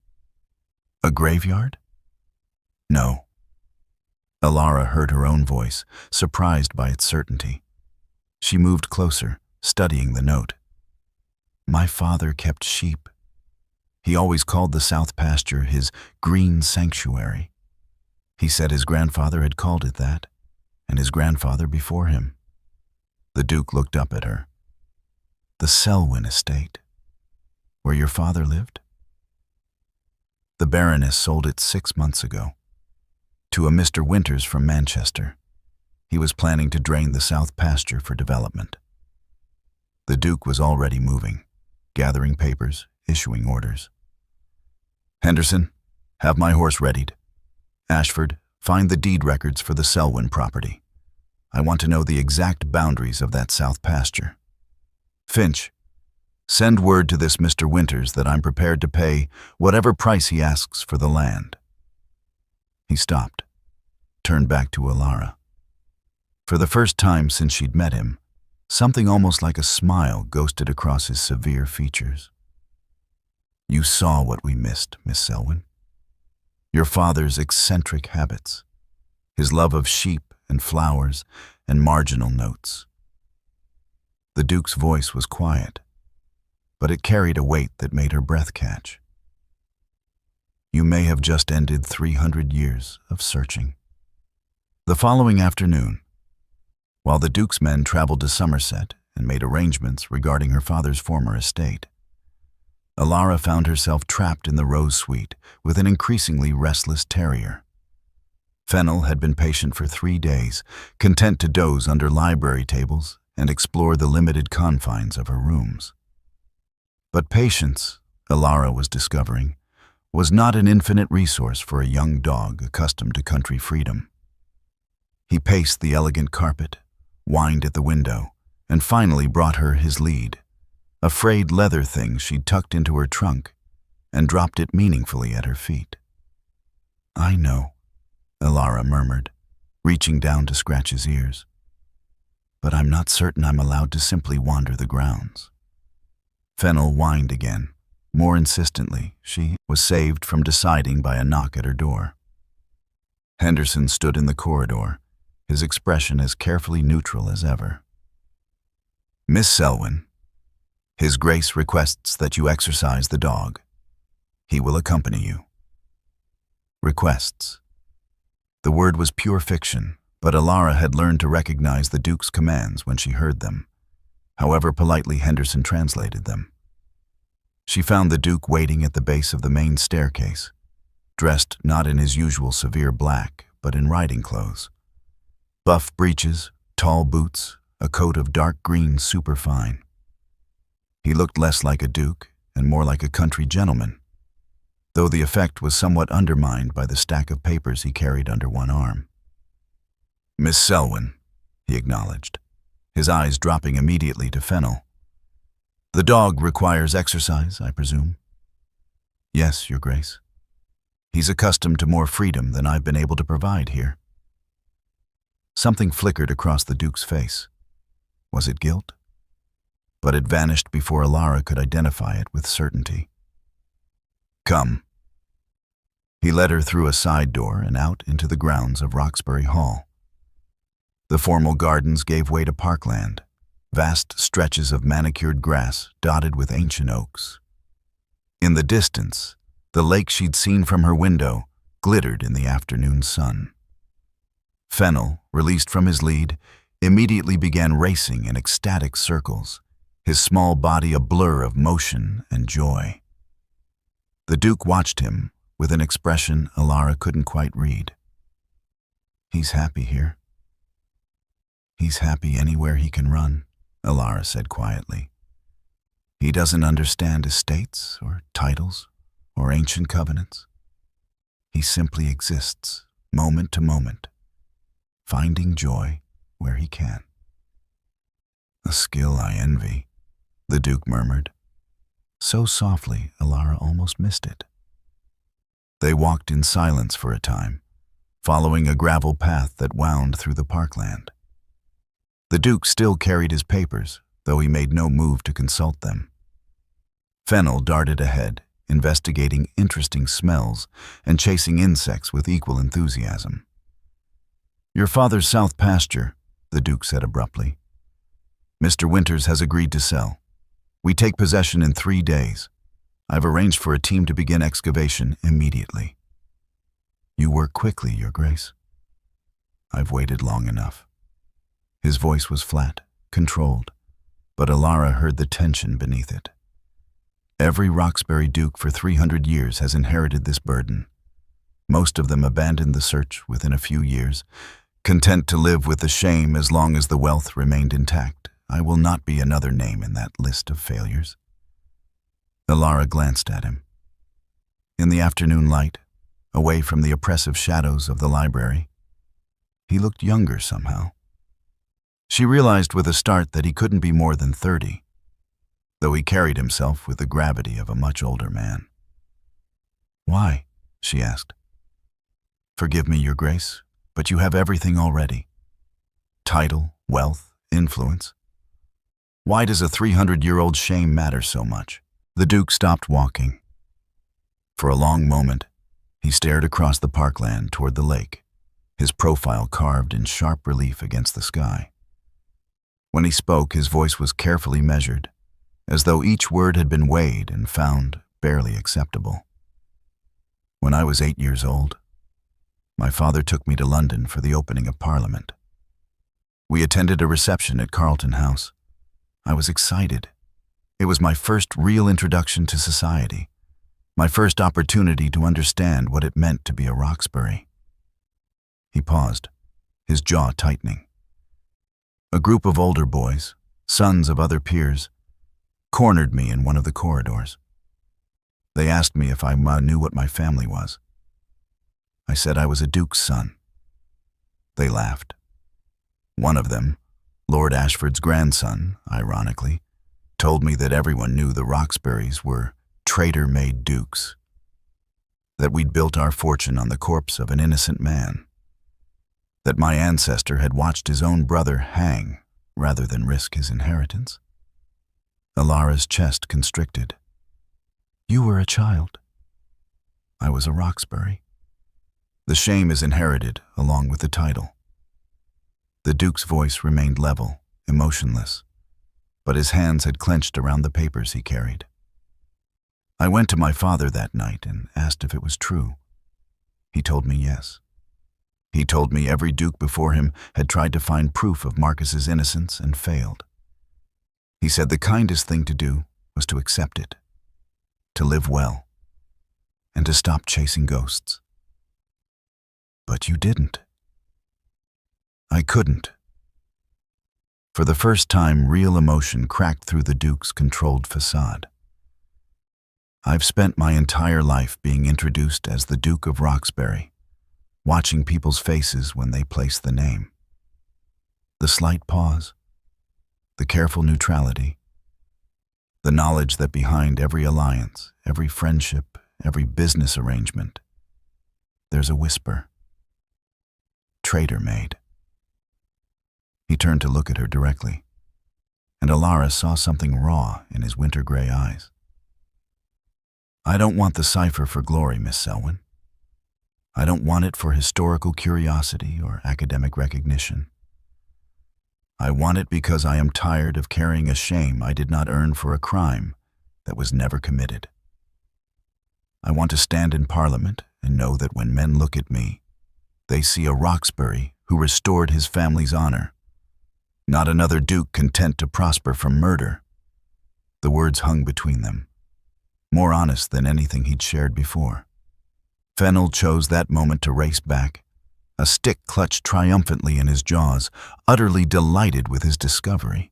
"A graveyard?" "No." Alara heard her own voice, surprised by its certainty. She moved closer, studying the note. "My father kept sheep. He always called the south pasture his green sanctuary. He said his grandfather had called it that, and his grandfather before him." The Duke looked up at her. "The Selwyn estate, where your father lived?" "The Baroness sold it 6 months ago. To a Mr. Winters from Manchester. He was planning to drain the south pasture for development." The Duke was already moving, gathering papers, issuing orders. "Henderson, have my horse readied. Ashford, find the deed records for the Selwyn property. I want to know the exact boundaries of that south pasture. Finch, send word to this Mr. Winters that I'm prepared to pay whatever price he asks for the land." He stopped, turned back to Alara. For the first time since she'd met him, something almost like a smile ghosted across his severe features. "You saw what we missed, Miss Selwyn. Your father's eccentric habits, his love of sheep and flowers and marginal notes." The Duke's voice was quiet, but it carried a weight that made her breath catch. "You may have just ended 300 years of searching." The following afternoon, while the Duke's men traveled to Somerset and made arrangements regarding her father's former estate, Alara found herself trapped in the Rose Suite with an increasingly restless terrier. Fennel had been patient for 3 days, content to doze under library tables and explore the limited confines of her rooms. But patience, Alara was discovering, was not an infinite resource for a young dog accustomed to country freedom. He paced the elegant carpet, whined at the window, and finally brought her his lead, a frayed leather thing she'd tucked into her trunk, and dropped it meaningfully at her feet. "I know," Elara murmured, reaching down to scratch his ears. "But I'm not certain I'm allowed to simply wander the grounds." Fennel whined again. More insistently, she was saved from deciding by a knock at her door. Henderson stood in the corridor, his expression as carefully neutral as ever. "Miss Selwyn, His Grace requests that you exercise the dog. He will accompany you." Requests. The word was pure fiction, but Elara had learned to recognize the Duke's commands when she heard them, however politely Henderson translated them. She found the Duke waiting at the base of the main staircase, dressed not in his usual severe black, but in riding clothes. Buff breeches, tall boots, a coat of dark green superfine. He looked less like a duke and more like a country gentleman, though the effect was somewhat undermined by the stack of papers he carried under one arm. "Miss Selwyn," he acknowledged, his eyes dropping immediately to Fennel. "The dog requires exercise, I presume?" "Yes, Your Grace. He's accustomed to more freedom than I've been able to provide here." Something flickered across the Duke's face. Was it guilt? But it vanished before Elara could identify it with certainty. "Come." He led her through a side door and out into the grounds of Roxbury Hall. The formal gardens gave way to parkland, vast stretches of manicured grass dotted with ancient oaks. In the distance, the lake she'd seen from her window glittered in the afternoon sun. Fennel, released from his lead, immediately began racing in ecstatic circles, his small body a blur of motion and joy. The Duke watched him with an expression Elara couldn't quite read. "He's happy here." "He's happy anywhere he can run," Elara said quietly. "He doesn't understand estates or titles or ancient covenants. He simply exists, moment to moment, finding joy where he can." "A skill I envy," the Duke murmured, so softly Elara almost missed it. They walked in silence for a time, following a gravel path that wound through the parkland. The Duke still carried his papers, though he made no move to consult them. Fennel darted ahead, investigating interesting smells and chasing insects with equal enthusiasm. "Your father's south pasture," the Duke said abruptly. "Mr. Winters has agreed to sell. We take possession in 3 days. I've arranged for a team to begin excavation immediately." "You work quickly, Your Grace." "I've waited long enough." His voice was flat, controlled, but Elara heard the tension beneath it. Every Roxbury Duke for 300 years has inherited this burden. Most of them abandoned the search within a few years, content to live with the shame as long as the wealth remained intact. I will not be another name in that list of failures. Elara glanced at him. In the afternoon light, away from the oppressive shadows of the library, he looked younger somehow. She realized with a start that he couldn't be more than 30, though he carried himself with the gravity of a much older man. "Why?" she asked. "Forgive me, Your Grace, but you have everything already. Title, wealth, influence. Why does a 300-year-old shame matter so much?" The Duke stopped walking. For a long moment, he stared across the parkland toward the lake, his profile carved in sharp relief against the sky. When he spoke, his voice was carefully measured, as though each word had been weighed and found barely acceptable. "When I was 8 years old, my father took me to London for the opening of Parliament. We attended a reception at Carlton House. I was excited. It was my first real introduction to society, my first opportunity to understand what it meant to be a Roxbury." He paused, his jaw tightening. A group of older boys, sons of other peers, cornered me in one of the corridors. They asked me if I knew what my family was. I said I was a duke's son. They laughed. One of them, Lord Ashford's grandson, ironically, told me that everyone knew the Roxburghs were traitor-made dukes, that we'd built our fortune on the corpse of an innocent man, that my ancestor had watched his own brother hang rather than risk his inheritance. Alara's chest constricted. You were a child. I was a Roxbury. The shame is inherited along with the title. The Duke's voice remained level, emotionless, but his hands had clenched around the papers he carried. I went to my father that night and asked if it was true. He told me yes. He told me every duke before him had tried to find proof of Marcus's innocence and failed. He said the kindest thing to do was to accept it, to live well, and to stop chasing ghosts. But you didn't. I couldn't. For the first time, real emotion cracked through the Duke's controlled facade. I've spent my entire life being introduced as the Duke of Roxbury, watching people's faces when they place the name. The slight pause, the careful neutrality, the knowledge that behind every alliance, every friendship, every business arrangement, there's a whisper. Traitor-made. He turned to look at her directly, and Alara saw something raw in his winter-gray eyes. I don't want the cipher for glory, Miss Selwyn. I don't want it for historical curiosity or academic recognition. I want it because I am tired of carrying a shame I did not earn for a crime that was never committed. I want to stand in Parliament and know that when men look at me, they see a Roxbury who restored his family's honor, not another duke content to prosper from murder. The words hung between them, more honest than anything he'd shared before. Fennel chose that moment to race back, a stick clutched triumphantly in his jaws, utterly delighted with his discovery.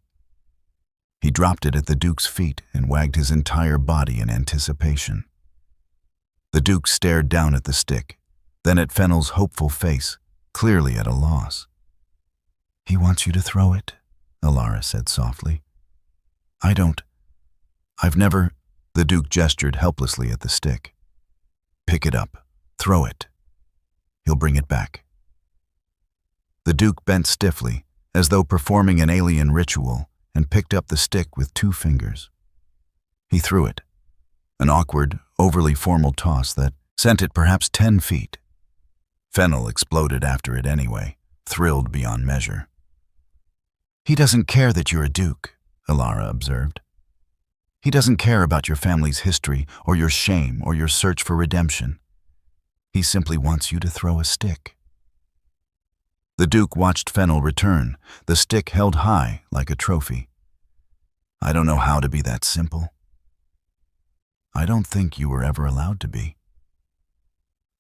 He dropped it at the Duke's feet and wagged his entire body in anticipation. The Duke stared down at the stick, then at Fennel's hopeful face, clearly at a loss. He wants you to throw it, Alara said softly. I've never... The Duke gestured helplessly at the stick. Pick it up. Throw it. He'll bring it back. The Duke bent stiffly, as though performing an alien ritual, and picked up the stick with 2 fingers. He threw it, an awkward, overly formal toss that sent it perhaps 10 feet. Fennel exploded after it anyway, thrilled beyond measure. He doesn't care that you're a duke, Alara observed. He doesn't care about your family's history or your shame or your search for redemption. He simply wants you to throw a stick. The Duke watched Fennel return, the stick held high like a trophy. I don't know how to be that simple. I don't think you were ever allowed to be.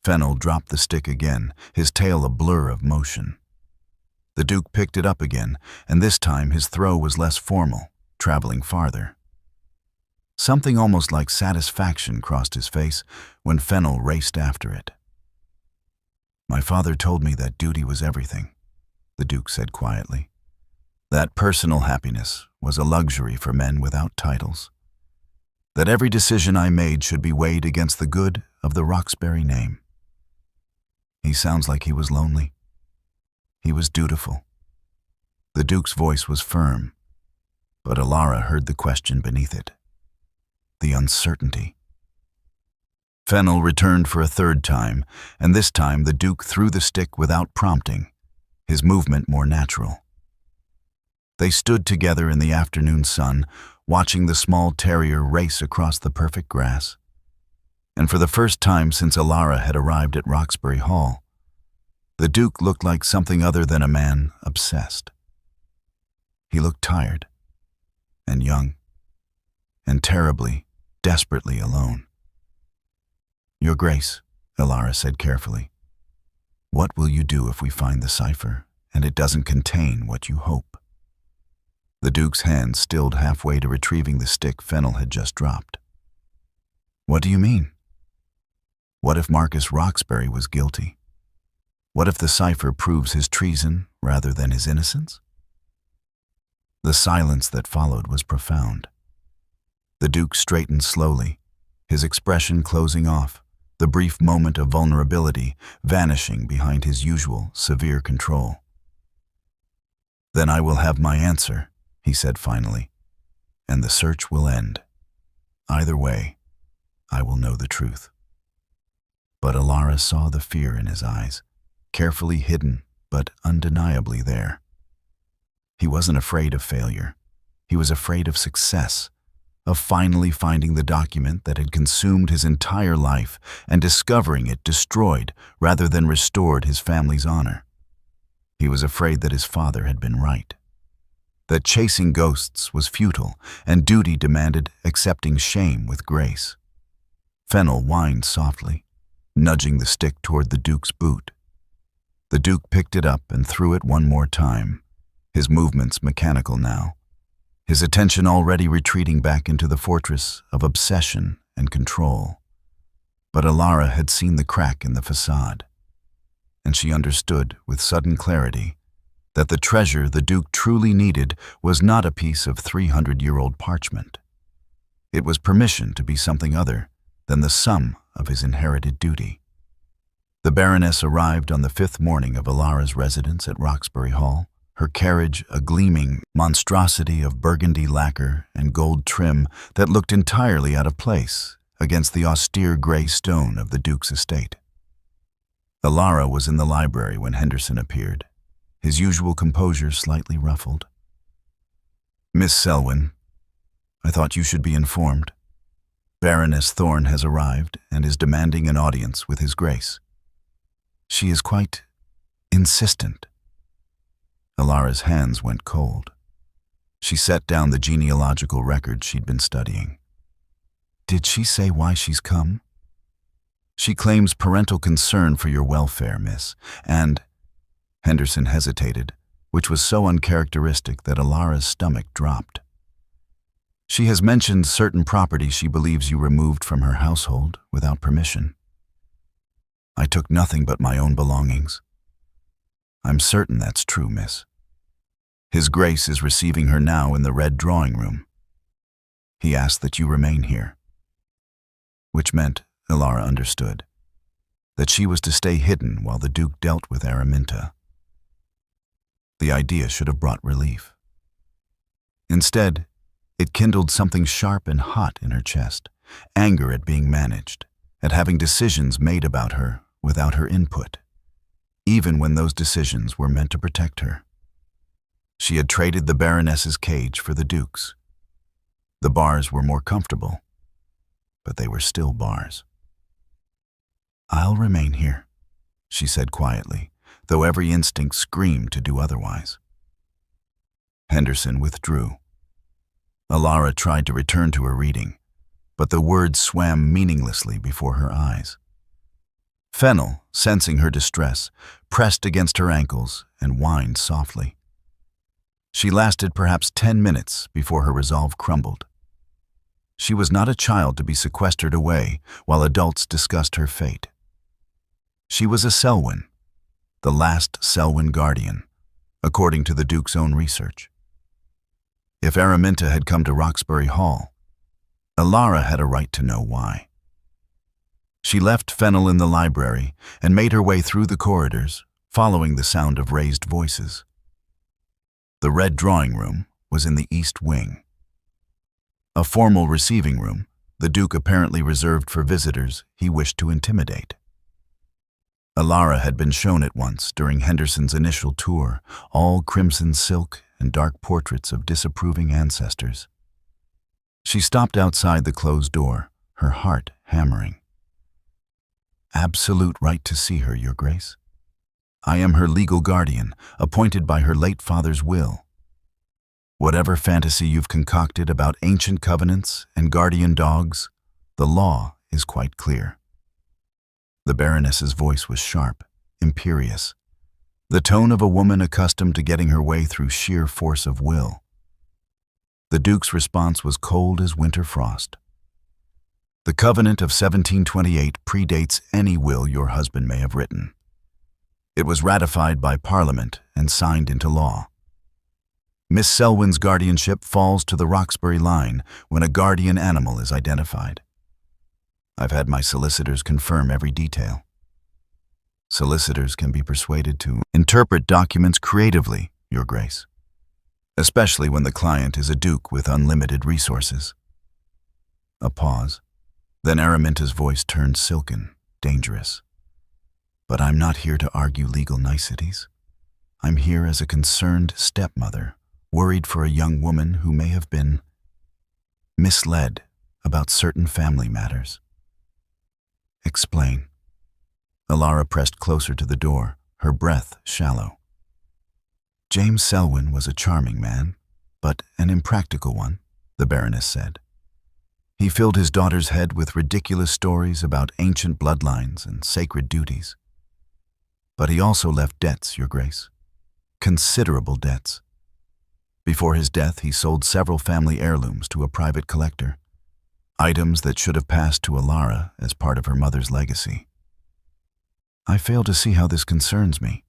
Fennel dropped the stick again, his tail a blur of motion. The Duke picked it up again, and this time his throw was less formal, traveling farther. Something almost like satisfaction crossed his face when Fennel raced after it. My father told me that duty was everything, the Duke said quietly. That personal happiness was a luxury for men without titles. That every decision I made should be weighed against the good of the Roxbury name. He sounds like he was lonely. He was dutiful. The Duke's voice was firm, but Alara heard the question beneath it. The uncertainty. Fennel returned for a 3rd time, and this time the Duke threw the stick without prompting, his movement more natural. They stood together in the afternoon sun, watching the small terrier race across the perfect grass. And for the first time since Alara had arrived at Roxbury Hall, the Duke looked like something other than a man obsessed. He looked tired, and young, and terribly, desperately alone. Your Grace, Alara said carefully, what will you do if we find the cipher and it doesn't contain what you hope? The Duke's hand stilled halfway to retrieving the stick Fennel had just dropped. What do you mean? What if Marcus Roxbury was guilty? What if the cipher proves his treason rather than his innocence? The silence that followed was profound. The Duke straightened slowly, his expression closing off, the brief moment of vulnerability vanishing behind his usual severe control. "Then I will have my answer," he said finally, "and the search will end. Either way, I will know the truth." But Alara saw the fear in his eyes, carefully hidden but undeniably there. He wasn't afraid of failure. He was afraid of success, of finally finding the document that had consumed his entire life and discovering it destroyed rather than restored his family's honor. He was afraid that his father had been right, that chasing ghosts was futile and duty demanded accepting shame with grace. Fennel whined softly, nudging the stick toward the Duke's boot. The Duke picked it up and threw it one more time, his movements mechanical now, his attention already retreating back into the fortress of obsession and control. But Alara had seen the crack in the facade, and she understood with sudden clarity that the treasure the Duke truly needed was not a piece of 300-year-old parchment. It was permission to be something other than the sum of his inherited duty. The Baroness arrived on the 5th morning of Alara's residence at Roxbury Hall, her carriage a gleaming monstrosity of burgundy lacquer and gold trim that looked entirely out of place against the austere gray stone of the Duke's estate. Alara was in the library when Henderson appeared, his usual composure slightly ruffled. "Miss Selwyn, I thought you should be informed. Baroness Thorne has arrived and is demanding an audience with His Grace. She is quite insistent." Alara's hands went cold. She set down the genealogical record she'd been studying. "Did she say why she's come?" "She claims parental concern for your welfare, miss, and—" Henderson hesitated, which was so uncharacteristic that Alara's stomach dropped. "She has mentioned certain property she believes you removed from her household without permission." "I took nothing but my own belongings." "I'm certain that's true, miss. His Grace is receiving her now in the red drawing room. He asked that you remain here." Which meant, Alara understood, that she was to stay hidden while the Duke dealt with Araminta. The idea should have brought relief. Instead, it kindled something sharp and hot in her chest, anger at being managed, at having decisions made about her without her input, even when those decisions were meant to protect her. She had traded the Baroness's cage for the Duke's. The bars were more comfortable, but they were still bars. "I'll remain here," she said quietly, though every instinct screamed to do otherwise. Henderson withdrew. Alara tried to return to her reading, but the words swam meaninglessly before her eyes. Fennel, sensing her distress, pressed against her ankles and whined softly. She lasted perhaps 10 minutes before her resolve crumbled. She was not a child to be sequestered away while adults discussed her fate. She was a Selwyn, the last Selwyn guardian, according to the Duke's own research. If Araminta had come to Roxbury Hall, Alara had a right to know why. She left Fennel in the library and made her way through the corridors, following the sound of raised voices. The red drawing room was in the east wing. A formal receiving room, the Duke apparently reserved for visitors he wished to intimidate. Alara had been shown it once during Henderson's initial tour, all crimson silk and dark portraits of disapproving ancestors. She stopped outside the closed door, her heart hammering. "Absolute right to see her, Your Grace. I am her legal guardian, appointed by her late father's will. Whatever fantasy you've concocted about ancient covenants and guardian dogs, the law is quite clear." The Baroness's voice was sharp, imperious, the tone of a woman accustomed to getting her way through sheer force of will. The Duke's response was cold as winter frost. The Covenant of 1728 predates any will your husband may have written. It was ratified by Parliament and signed into law. Miss Selwyn's guardianship falls to the Roxbury line when a guardian animal is identified. I've had my solicitors confirm every detail. Solicitors can be persuaded to interpret documents creatively, Your Grace, especially when the client is a duke with unlimited resources. A pause. Then Araminta's voice turned silken, dangerous. But I'm not here to argue legal niceties. I'm here as a concerned stepmother, worried for a young woman who may have been misled about certain family matters. Explain. Alara pressed closer to the door, her breath shallow. James Selwyn was a charming man, but an impractical one, the Baroness said. He filled his daughter's head with ridiculous stories about ancient bloodlines and sacred duties. But he also left debts, Your Grace. Considerable debts. Before his death, he sold several family heirlooms to a private collector, items that should have passed to Alara as part of her mother's legacy. I fail to see how this concerns me.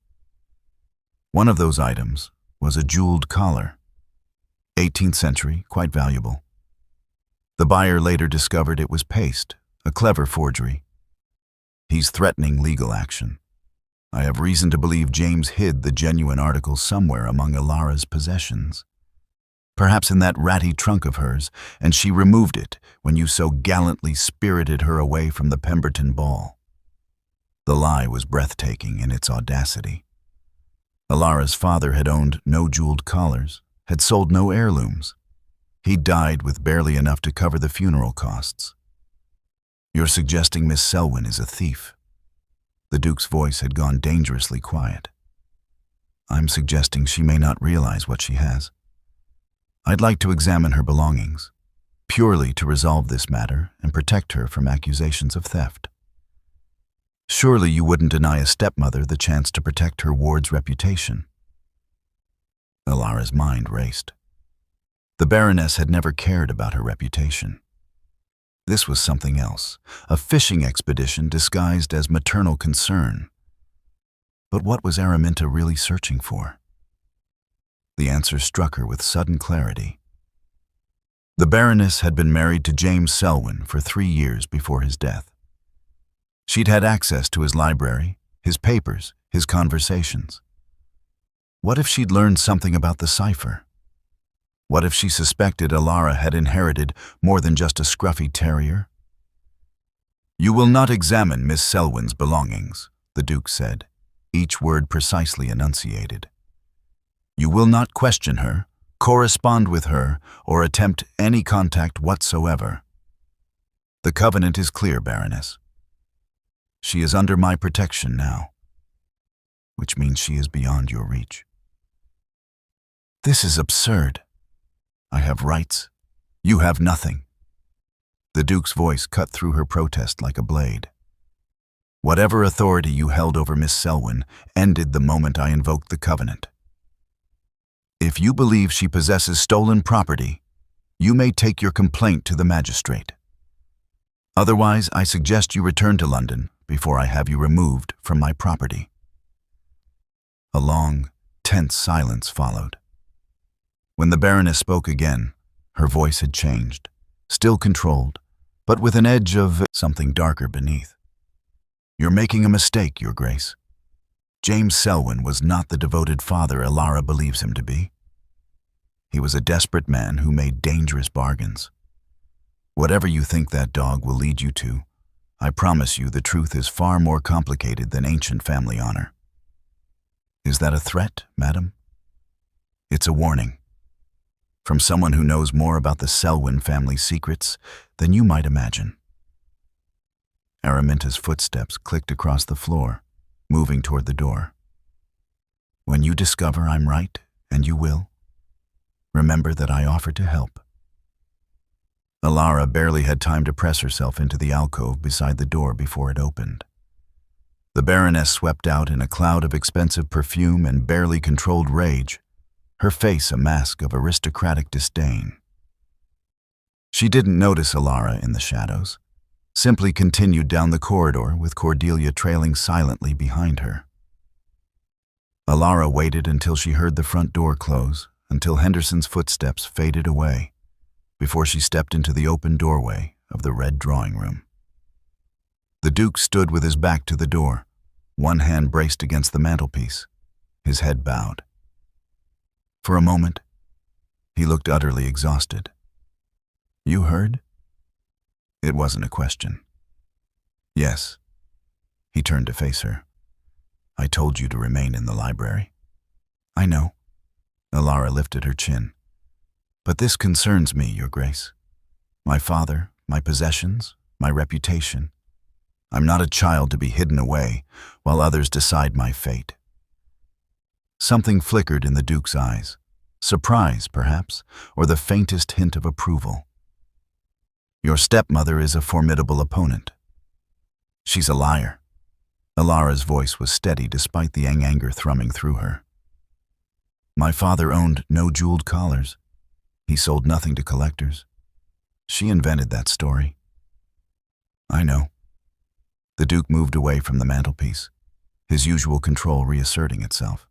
One of those items was a jeweled collar, 18th century, quite valuable. The buyer later discovered it was paste, a clever forgery. He's threatening legal action. I have reason to believe James hid the genuine article somewhere among Alara's possessions. Perhaps in that ratty trunk of hers, and she removed it when you so gallantly spirited her away from the Pemberton ball. The lie was breathtaking in its audacity. Alara's father had owned no jeweled collars, had sold no heirlooms. He died with barely enough to cover the funeral costs. You're suggesting Miss Selwyn is a thief. The Duke's voice had gone dangerously quiet. I'm suggesting she may not realize what she has. I'd like to examine her belongings, purely to resolve this matter and protect her from accusations of theft. Surely you wouldn't deny a stepmother the chance to protect her ward's reputation. Alara's mind raced. The Baroness had never cared about her reputation. This was something else, a fishing expedition disguised as maternal concern. But what was Araminta really searching for? The answer struck her with sudden clarity. The Baroness had been married to James Selwyn for 3 years before his death. She'd had access to his library, his papers, his conversations. What if she'd learned something about the cipher? What if she suspected Alara had inherited more than just a scruffy terrier? You will not examine Miss Selwyn's belongings, the Duke said, each word precisely enunciated. You will not question her, correspond with her, or attempt any contact whatsoever. The covenant is clear, Baroness. She is under my protection now, which means she is beyond your reach. This is absurd. I have rights. You have nothing. The Duke's voice cut through her protest like a blade. Whatever authority you held over Miss Selwyn ended the moment I invoked the covenant. If you believe she possesses stolen property, you may take your complaint to the magistrate. Otherwise, I suggest you return to London before I have you removed from my property. A long, tense silence followed. When the Baroness spoke again, her voice had changed, still controlled, but with an edge of something darker beneath. You're making a mistake, Your Grace. James Selwyn was not the devoted father Alara believes him to be. He was a desperate man who made dangerous bargains. Whatever you think that dog will lead you to, I promise you the truth is far more complicated than ancient family honor. Is that a threat, madam? It's a warning. From someone who knows more about the Selwyn family secrets than you might imagine. Araminta's footsteps clicked across the floor, moving toward the door. When you discover I'm right, and you will, remember that I offer to help. Alara barely had time to press herself into the alcove beside the door before it opened. The Baroness swept out in a cloud of expensive perfume and barely controlled rage, her face a mask of aristocratic disdain. She didn't notice Alara in the shadows. simply continued down the corridor with Cordelia trailing silently behind her. Alara waited until she heard the front door close, until Henderson's footsteps faded away, before she stepped into the open doorway of the red drawing room. The Duke stood with his back to the door, one hand braced against the mantelpiece, his head bowed. For a moment, he looked utterly exhausted. "You heard?" It wasn't a question. "Yes." He turned to face her. "I told you to remain in the library." "I know." Alara lifted her chin. "But this concerns me, Your Grace. My father, my possessions, my reputation. I'm not a child to be hidden away while others decide my fate." Something flickered in the Duke's eyes. Surprise, perhaps, or the faintest hint of approval. "Your stepmother is a formidable opponent." "She's a liar." Alara's voice was steady despite the anger thrumming through her. "My father owned no jeweled collars. He sold nothing to collectors. She invented that story." "I know." The Duke moved away from the mantelpiece, his usual control reasserting itself.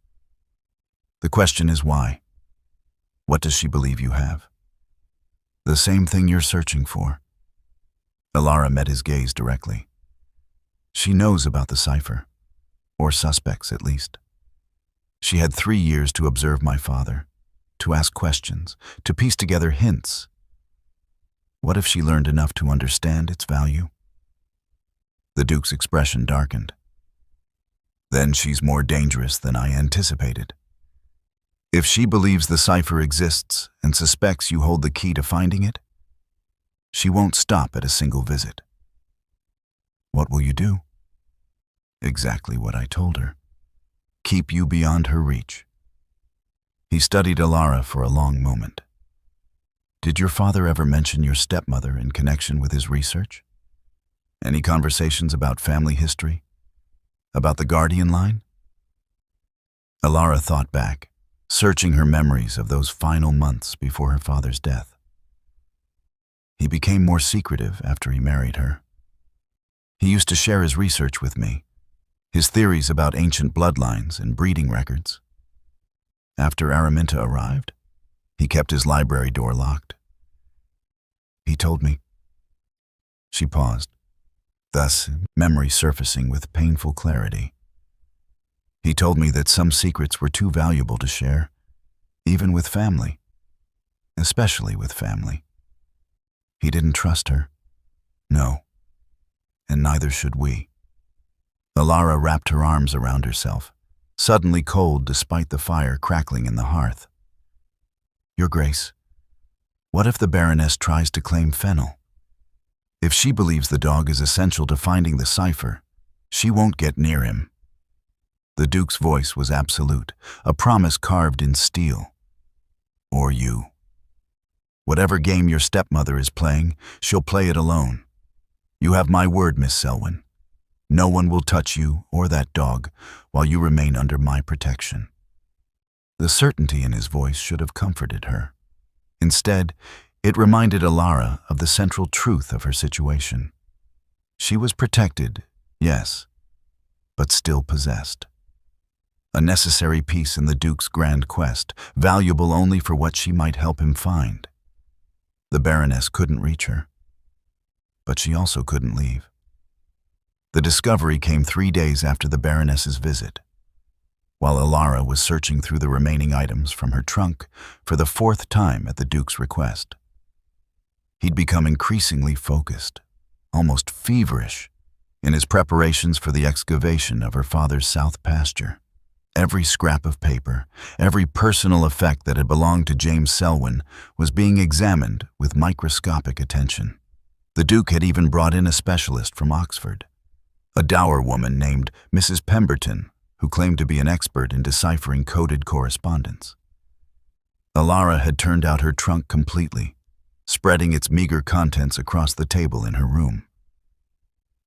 "The question is why? What does she believe you have?" "The same thing you're searching for." Alara met his gaze directly. "She knows about the cipher, or suspects at least. She had 3 years to observe my father, to ask questions, to piece together hints. What if she learned enough to understand its value?" The Duke's expression darkened. "Then she's more dangerous than I anticipated. If she believes the cipher exists and suspects you hold the key to finding it, she won't stop at a single visit." "What will you do?" "Exactly what I told her. Keep you beyond her reach." He studied Alara for a long moment. "Did your father ever mention your stepmother in connection with his research? Any conversations about family history? About the guardian line?" Alara thought back, searching her memories of those final months before her father's death. "He became more secretive after he married her. He used to share his research with me, his theories about ancient bloodlines and breeding records. After Araminta arrived, he kept his library door locked. He told me." She paused, thus memory surfacing with painful clarity. "He told me that some secrets were too valuable to share, even with family, especially with family. He didn't trust her. No, and neither should we." Alara wrapped her arms around herself, suddenly cold despite the fire crackling in the hearth. "Your Grace, what if the Baroness tries to claim Fennel? If she believes the dog is essential to finding the cipher, she won't get near him." The Duke's voice was absolute, a promise carved in steel. "Or you. Whatever game your stepmother is playing, she'll play it alone. You have my word, Miss Selwyn. No one will touch you or that dog while you remain under my protection." The certainty in his voice should have comforted her. Instead, it reminded Alara of the central truth of her situation. She was protected, yes, but still possessed. A necessary piece in the Duke's grand quest, valuable only for what she might help him find. The Baroness couldn't reach her, but she also couldn't leave. The discovery came 3 days after the Baroness's visit, while Alara was searching through the remaining items from her trunk for the 4th time at the Duke's request. He'd become increasingly focused, almost feverish, in his preparations for the excavation of her father's south pasture. Every scrap of paper, every personal effect that had belonged to James Selwyn was being examined with microscopic attention. The Duke had even brought in a specialist from Oxford, a dour woman named Mrs. Pemberton, who claimed to be an expert in deciphering coded correspondence. Alara had turned out her trunk completely, spreading its meager contents across the table in her room.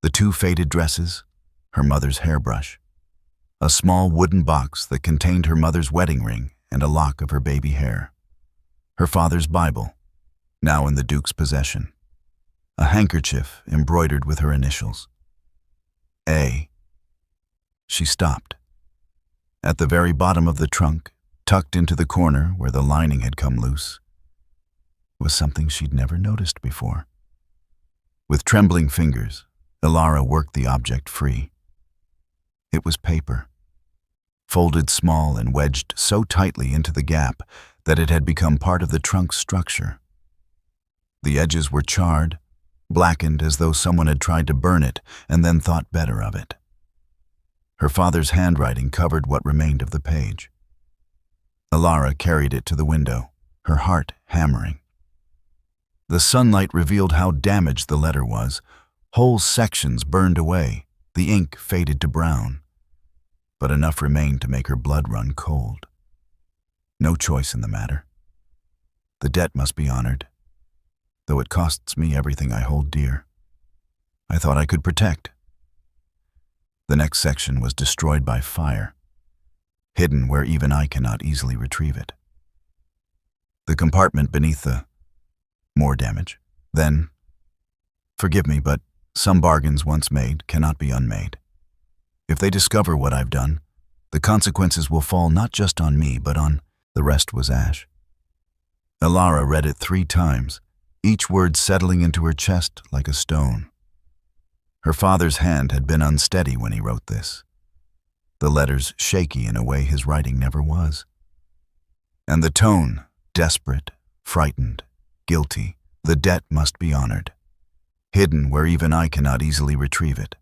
The 2 faded dresses, her mother's hairbrush, a small wooden box that contained her mother's wedding ring and a lock of her baby hair, her father's Bible, now in the Duke's possession, a handkerchief embroidered with her initials. A. She stopped. At the very bottom of the trunk, tucked into the corner where the lining had come loose, was something she'd never noticed before. With trembling fingers, Ilara worked the object free. It was paper, folded small and wedged so tightly into the gap that it had become part of the trunk's structure. The edges were charred, blackened as though someone had tried to burn it and then thought better of it. Her father's handwriting covered what remained of the page. Ilara carried it to the window, her heart hammering. The sunlight revealed how damaged the letter was. Whole sections burned away, the ink faded to brown. But enough remained to make her blood run cold. No choice in the matter. The debt must be honored, though it costs me everything I hold dear. I thought I could protect. The next section was destroyed by fire, hidden where even I cannot easily retrieve it. The compartment beneath the more damage. Then, forgive me, but some bargains once made cannot be unmade. If they discover what I've done, the consequences will fall not just on me, but on the rest was ash. Ilara read it 3 times, each word settling into her chest like a stone. Her father's hand had been unsteady when he wrote this, the letters shaky in a way his writing never was. And the tone, desperate, frightened, guilty. The debt must be honored, hidden where even I cannot easily retrieve it.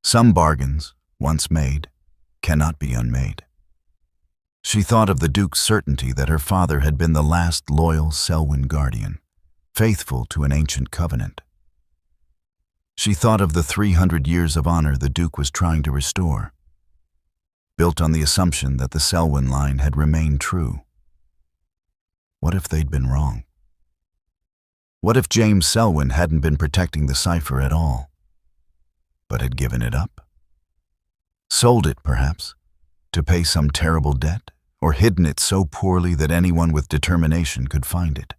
Some bargains, once made, cannot be unmade. She thought of the Duke's certainty that her father had been the last loyal Selwyn guardian, faithful to an ancient covenant. She thought of the 300 years of honor the Duke was trying to restore, built on the assumption that the Selwyn line had remained true. What if they'd been wrong? What if James Selwyn hadn't been protecting the cipher at all, but had given it up? Sold it, perhaps, to pay some terrible debt, or hidden it so poorly that anyone with determination could find it?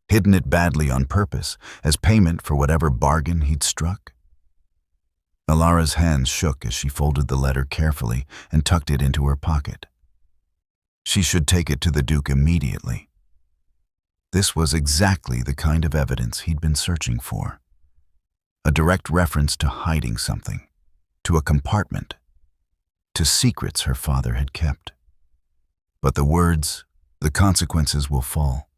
Hidden it badly on purpose, as payment for whatever bargain he'd struck? Ilara's hands shook as she folded the letter carefully and tucked it into her pocket. She should take it to the Duke immediately. This was exactly the kind of evidence he'd been searching for. A direct reference to hiding something, to a compartment, to secrets her father had kept. But the words, "the consequences will fall,"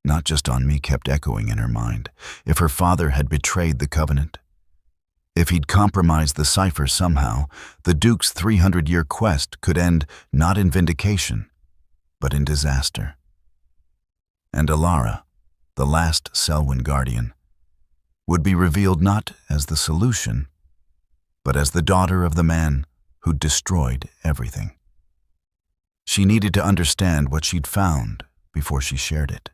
not just on me, kept echoing in her mind. If her father had betrayed the covenant, if he'd compromised the cipher somehow, the Duke's 300-year quest could end not in vindication, but in disaster. And Ilara, the last Selwyn guardian, would be revealed not as the solution, but as the daughter of the man who'd destroyed everything. She needed to understand what she'd found before she shared it.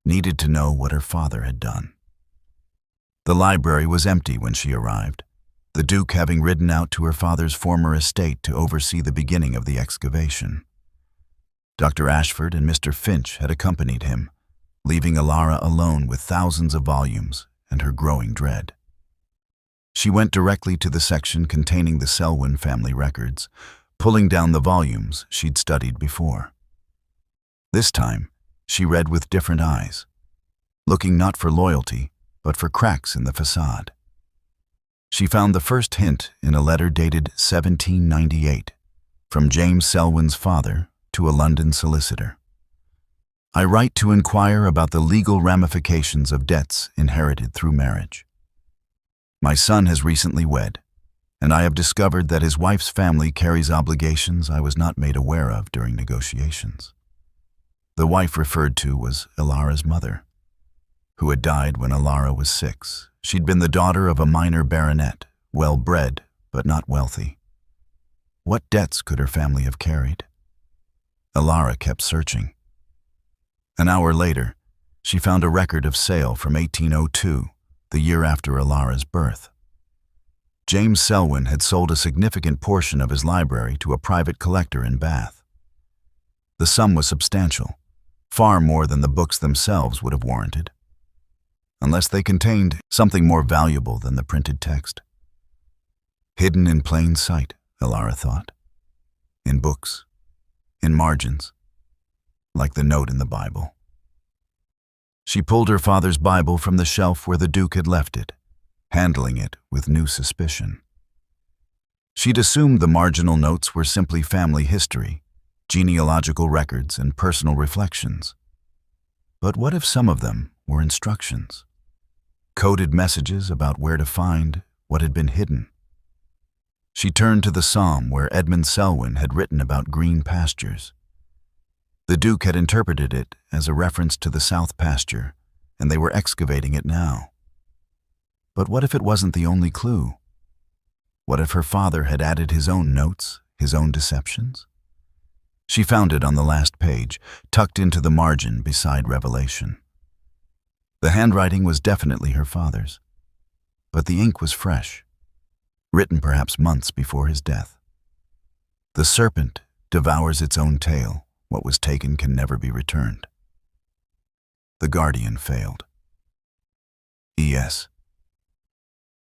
Needed to know what her father had done. The library was empty when she arrived, the Duke having ridden out to her father's former estate to oversee the beginning of the excavation. Dr. Ashford and Mr. Finch had accompanied him, leaving Ilara alone with thousands of volumes and her growing dread. She went directly to the section containing the Selwyn family records, pulling down the volumes she'd studied before. This time, she read with different eyes, looking not for loyalty, but for cracks in the facade. She found the first hint in a letter dated 1798, from James Selwyn's father to a London solicitor. I write to inquire about the legal ramifications of debts inherited through marriage. My son has recently wed, and I have discovered that his wife's family carries obligations I was not made aware of during negotiations. The wife referred to was Ilara's mother, who had died when Ilara was 6. She'd been the daughter of a minor baronet, well-bred but not wealthy. What debts could her family have carried? Ilara kept searching. An hour later, she found a record of sale from 1802, the year after Ilara's birth. James Selwyn had sold a significant portion of his library to a private collector in Bath. The sum was substantial, far more than the books themselves would have warranted. unless they contained something more valuable than the printed text. Hidden in plain sight, Elara thought. In books, in margins, like the note in the Bible. She pulled her father's Bible from the shelf where the Duke had left it, handling it with new suspicion. She'd assumed the marginal notes were simply family history, genealogical records, and personal reflections. But what if some of them were instructions? Coded messages about where to find what had been hidden. She turned to the psalm where Edmund Selwyn had written about green pastures. The Duke had interpreted it as a reference to the South pasture, and they were excavating it now. But what if it wasn't the only clue? What if her father had added his own notes, his own deceptions? She found it on the last page, tucked into the margin beside Revelation. The handwriting was definitely her father's, but the ink was fresh, written perhaps months before his death. The serpent devours its own tail. What was taken can never be returned. The guardian failed. E.S.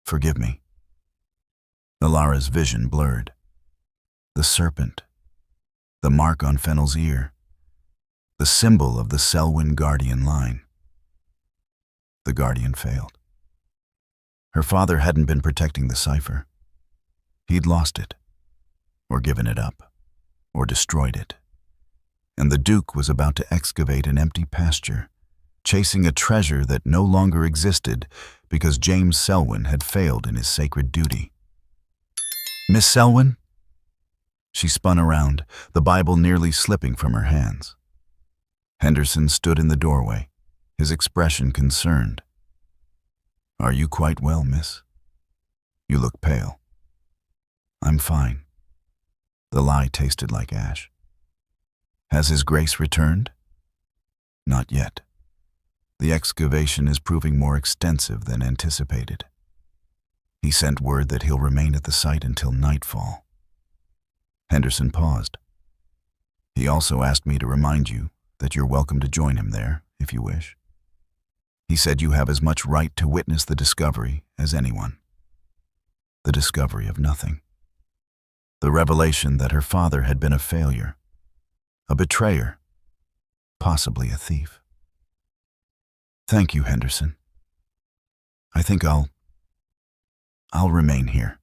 Forgive me. Elara's vision blurred. The serpent. The mark on Fennel's ear. The symbol of the Selwyn guardian line. The guardian failed. Her father hadn't been protecting the cipher. He'd lost it, or given it up, or destroyed it. And the Duke was about to excavate an empty pasture, chasing a treasure that no longer existed because James Selwyn had failed in his sacred duty. Miss Selwyn? She spun around, the Bible nearly slipping from her hands. Henderson stood in the doorway, his expression concerned. Are you quite well, miss? You look pale. I'm fine. The lie tasted like ash. Has His Grace returned? Not yet. The excavation is proving more extensive than anticipated. He sent word that he'll remain at the site until nightfall. Henderson paused. He also asked me to remind you that you're welcome to join him there, if you wish. He said you have as much right to witness the discovery as anyone. The discovery of nothing. The revelation that her father had been a failure. A betrayer, possibly a thief. Thank you, Henderson. I think I'll remain here.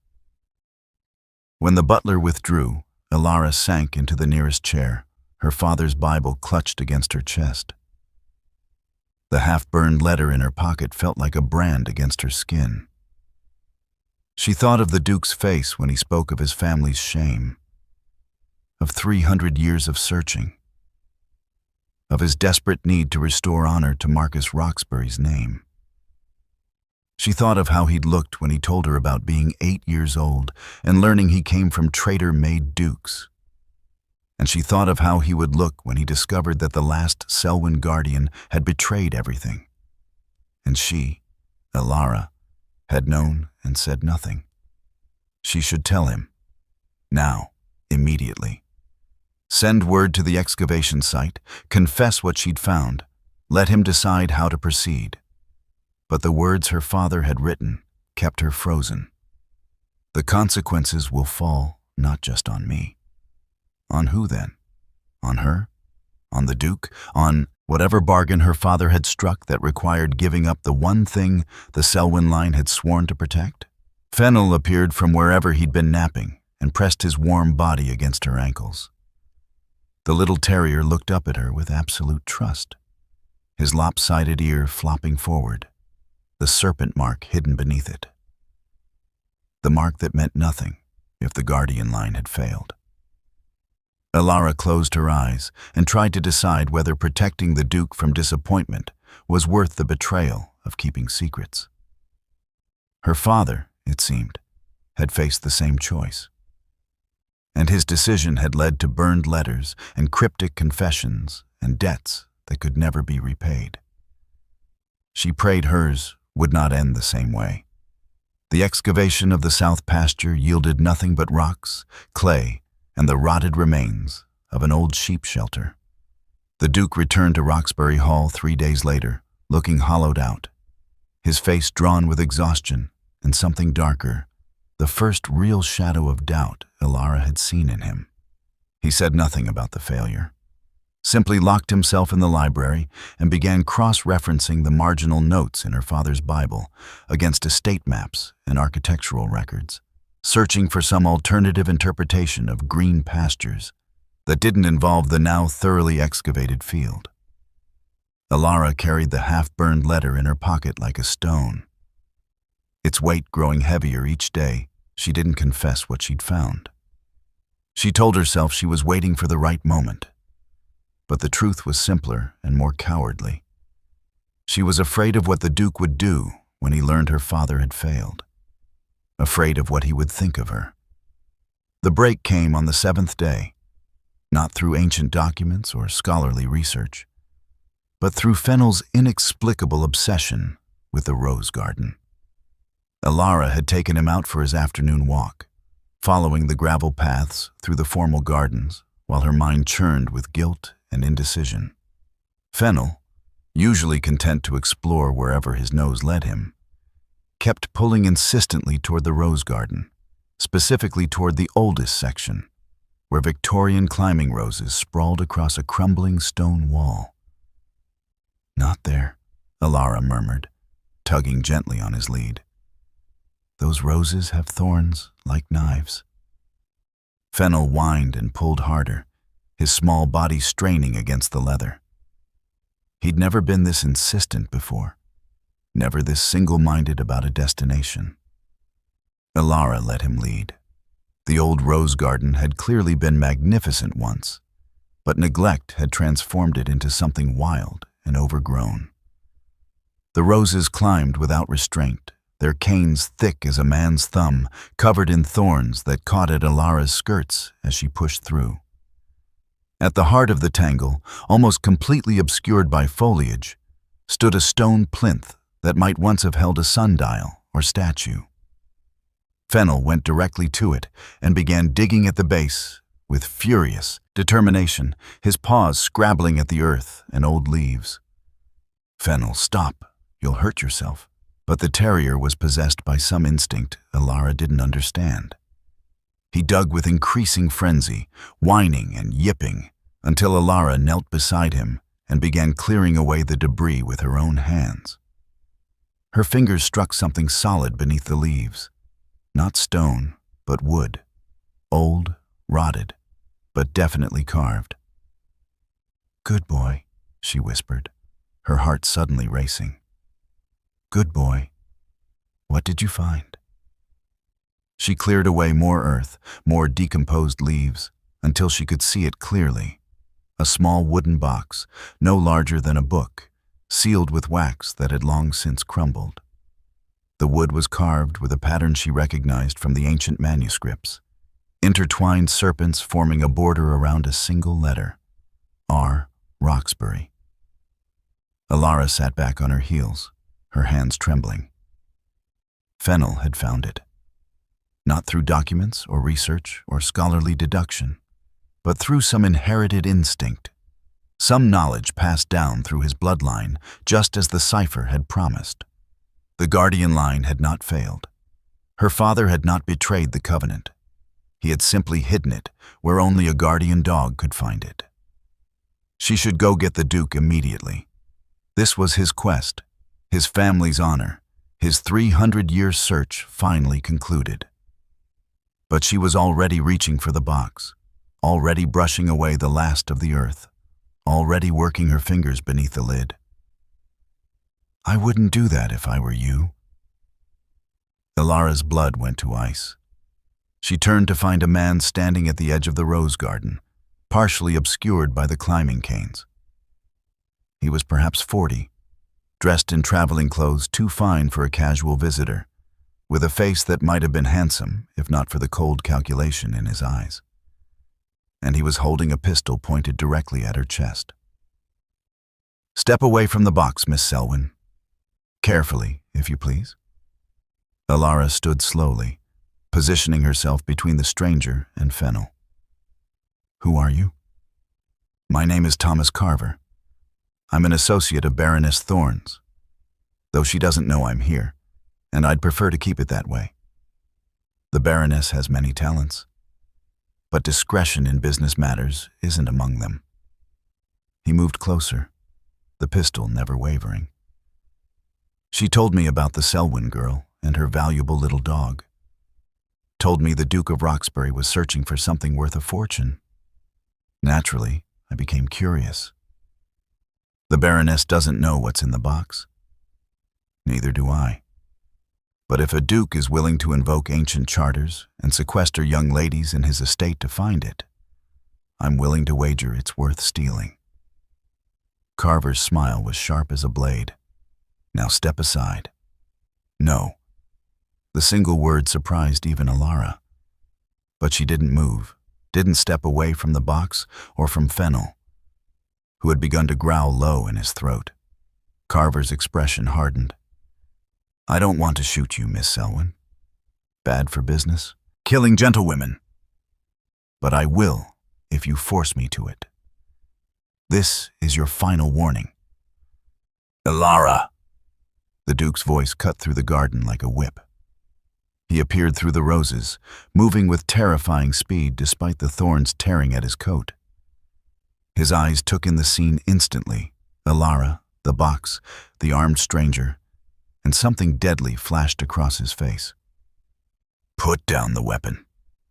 When the butler withdrew, Elara sank into the nearest chair, her father's Bible clutched against her chest. The half-burned letter in her pocket felt like a brand against her skin. She thought of the Duke's face when he spoke of his family's shame, of 300 years of searching, of his desperate need to restore honor to Marcus Roxbury's name. She thought of how he'd looked when he told her about being 8 years old and learning he came from traitor-made dukes. And she thought of how he would look when he discovered that the last Selwyn guardian had betrayed everything. And she, Elara, had known and said nothing. She should tell him. Now, immediately. Send word to the excavation site, confess what she'd found, let him decide how to proceed. But the words her father had written kept her frozen. The consequences will fall not just on me. On who then? On her? On the Duke? On whatever bargain her father had struck that required giving up the one thing the Selwyn line had sworn to protect? Fennel appeared from wherever he'd been napping and pressed his warm body against her ankles. The little terrier looked up at her with absolute trust, his lopsided ear flopping forward, the serpent mark hidden beneath it. The mark that meant nothing if the guardian line had failed. Elara closed her eyes and tried to decide whether protecting the Duke from disappointment was worth the betrayal of keeping secrets. Her father, it seemed, had faced the same choice. And his decision had led to burned letters and cryptic confessions and debts that could never be repaid. She prayed hers would not end the same way. The excavation of the South pasture yielded nothing but rocks, clay, and the rotted remains of an old sheep shelter. The Duke returned to Roxbury Hall 3 days later, looking hollowed out, his face drawn with exhaustion and something darker, the first real shadow of doubt Ilara had seen in him. He said nothing about the failure, simply locked himself in the library and began cross-referencing the marginal notes in her father's Bible against estate maps and architectural records, searching for some alternative interpretation of green pastures that didn't involve the now thoroughly excavated field. Ilara carried the half-burned letter in her pocket like a stone. Its weight growing heavier each day, she didn't confess what she'd found. She told herself she was waiting for the right moment. But the truth was simpler and more cowardly. She was afraid of what the Duke would do when he learned her father had failed. Afraid of what he would think of her. The break came on the 7th day, not through ancient documents or scholarly research, but through Fennel's inexplicable obsession with the rose garden. Ilara had taken him out for his afternoon walk, following the gravel paths through the formal gardens, while her mind churned with guilt and indecision. Fennel, usually content to explore wherever his nose led him, kept pulling insistently toward the rose garden, specifically toward the oldest section, where Victorian climbing roses sprawled across a crumbling stone wall. "Not there," Ilara murmured, tugging gently on his lead. "Those roses have thorns like knives." Fennel whined and pulled harder, his small body straining against the leather. He'd never been this insistent before, never this single-minded about a destination. Ilara let him lead. The old rose garden had clearly been magnificent once, but neglect had transformed it into something wild and overgrown. The roses climbed without restraint, their canes thick as a man's thumb, covered in thorns that caught at Ilara's skirts as she pushed through. At the heart of the tangle, almost completely obscured by foliage, stood a stone plinth that might once have held a sundial or statue. Fennel went directly to it and began digging at the base with furious determination, his paws scrabbling at the earth and old leaves. "Fennel, stop. You'll hurt yourself." But the terrier was possessed by some instinct Ilara didn't understand. He dug with increasing frenzy, whining and yipping, until Ilara knelt beside him and began clearing away the debris with her own hands. Her fingers struck something solid beneath the leaves. Not stone, but wood. Old, rotted, but definitely carved. "Good boy," she whispered, her heart suddenly racing. "Good boy. What did you find?" She cleared away more earth, more decomposed leaves, until she could see it clearly. A small wooden box, no larger than a book, sealed with wax that had long since crumbled. The wood was carved with a pattern she recognized from the ancient manuscripts, intertwined serpents forming a border around a single letter, R. Roxbury. Ilara sat back on her heels, her hands trembling. Fennel had found it. Not through documents or research or scholarly deduction, but through some inherited instinct, some knowledge passed down through his bloodline, just as the cipher had promised. The guardian line had not failed. Her father had not betrayed the covenant. He had simply hidden it where only a guardian dog could find it. She should go get the Duke immediately. This was his quest, his family's honor, his 300-year search finally concluded. But she was already reaching for the box, already brushing away the last of the earth, already working her fingers beneath the lid. "I wouldn't do that if I were you." Ilara's blood went to ice. She turned to find a man standing at the edge of the rose garden, partially obscured by the climbing canes. He was perhaps 40, dressed in traveling clothes too fine for a casual visitor, with a face that might have been handsome if not for the cold calculation in his eyes. And he was holding a pistol pointed directly at her chest. "Step away from the box, Miss Selwyn. Carefully, if you please." Ilara stood slowly, positioning herself between the stranger and Fennel. "Who are you?" "My name is Thomas Carver. I'm an associate of Baroness Thorne's." though she doesn't know I'm here, and I'd prefer to keep it that way. The Baroness has many talents, but discretion in business matters isn't among them. He moved closer, the pistol never wavering. She told me about the Selwyn girl and her valuable little dog. Told me the Duke of Roxbury was searching for something worth a fortune. Naturally, I became curious. The Baroness doesn't know what's in the box. Neither do I. But if a duke is willing to invoke ancient charters and sequester young ladies in his estate to find it, I'm willing to wager it's worth stealing. Carver's smile was sharp as a blade. Now step aside. No. The single word surprised even Alara. But she didn't move, didn't step away from the box or from Fennel, who had begun to growl low in his throat. Carver's expression hardened. I don't want to shoot you, Miss Selwyn. Bad for business. Killing gentlewomen. But I will if you force me to it. This is your final warning. Alara! The Duke's voice cut through the garden like a whip. He appeared through the roses, moving with terrifying speed despite the thorns tearing at his coat. His eyes took in the scene instantly. Alara, the box, the armed stranger, and something deadly flashed across his face. Put down the weapon,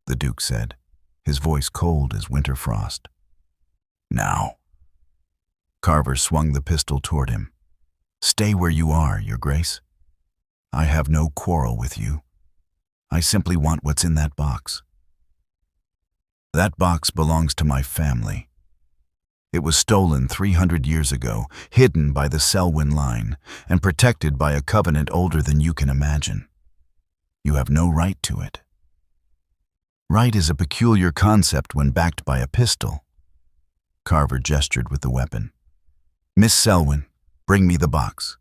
the Duke said, his voice cold as winter frost. Now. Carver swung the pistol toward him. Stay where you are, Your Grace. I have no quarrel with you. I simply want what's in that box. That box belongs to my family. It was stolen 300 years ago, hidden by the Selwyn line, and protected by a covenant older than you can imagine. You have no right to it. Right is a peculiar concept when backed by a pistol. Carver gestured with the weapon. Miss Selwyn, bring me the box.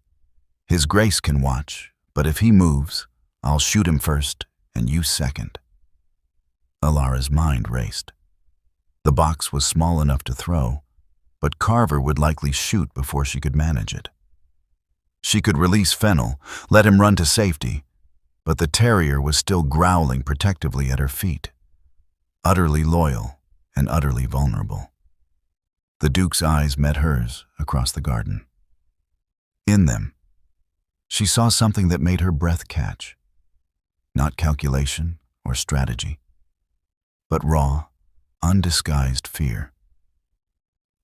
His Grace can watch, but if he moves, I'll shoot him first and you second. Alara's mind raced. The box was small enough to throw, but Carver would likely shoot before she could manage it. She could release Fennel, let him run to safety, but the terrier was still growling protectively at her feet, utterly loyal and utterly vulnerable. The Duke's eyes met hers across the garden. In them, she saw something that made her breath catch. Not calculation or strategy, but raw, undisguised fear.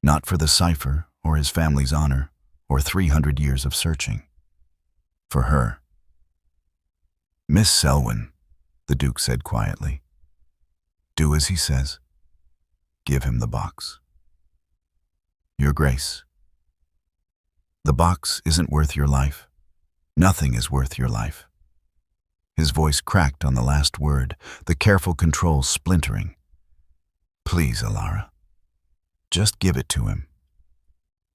Not for the cipher or his family's honor or 300 years of searching. For her. Miss Selwyn, the Duke said quietly. Do as he says. Give him the box. Your Grace. The box isn't worth your life. Nothing is worth your life. His voice cracked on the last word, the careful controls splintering. Please, Alara. Just give it to him.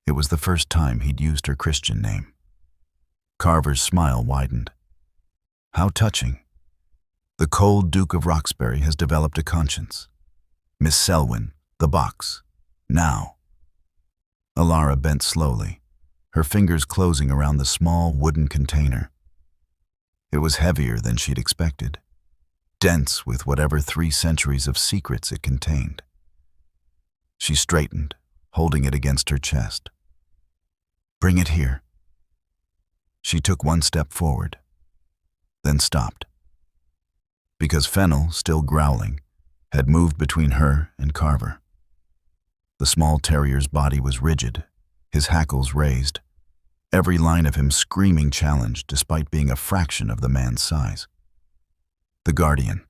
It was the first time he'd used her Christian name. Carver's smile widened. How touching. The cold Duke of Roxbury has developed a conscience. Miss Selwyn, the box. Now. Alara bent slowly, her fingers closing around the small wooden container. It was heavier than she'd expected, dense with whatever 3 centuries of secrets it contained. She straightened, holding it against her chest. Bring it here. She took 1 step forward, then stopped. Because Fennel, still growling, had moved between her and Carver. The small terrier's body was rigid, his hackles raised, every line of him screaming challenge despite being a fraction of the man's size. The guardian,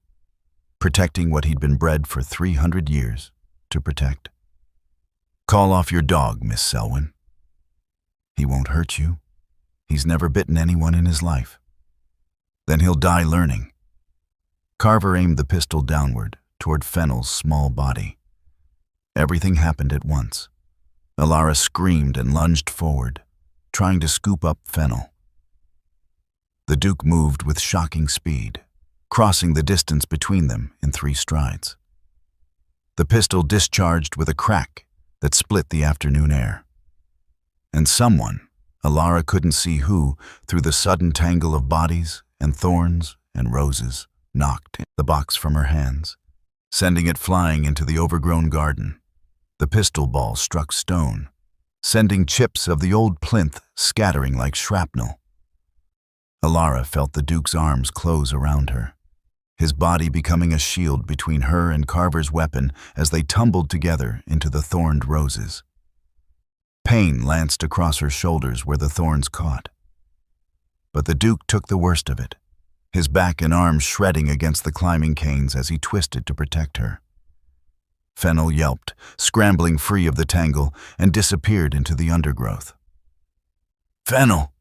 protecting what he'd been bred for 300 years to protect. Call off your dog, Miss Selwyn. He won't hurt you. He's never bitten anyone in his life. Then he'll die learning. Carver aimed the pistol downward toward Fennel's small body. Everything happened at once. Alara screamed and lunged forward, trying to scoop up Fennel. The Duke moved with shocking speed, crossing the distance between them in 3 strides. The pistol discharged with a crack that split the afternoon air. And someone, Alara couldn't see who, through the sudden tangle of bodies and thorns and roses, knocked the box from her hands, sending it flying into the overgrown garden. The pistol ball struck stone, sending chips of the old plinth scattering like shrapnel. Alara felt the Duke's arms close around her, his body becoming a shield between her and Carver's weapon as they tumbled together into the thorned roses. Pain lanced across her shoulders where the thorns caught. But the Duke took the worst of it, his back and arms shredding against the climbing canes as he twisted to protect her. Fennel yelped, scrambling free of the tangle, and disappeared into the undergrowth. "Fennel!"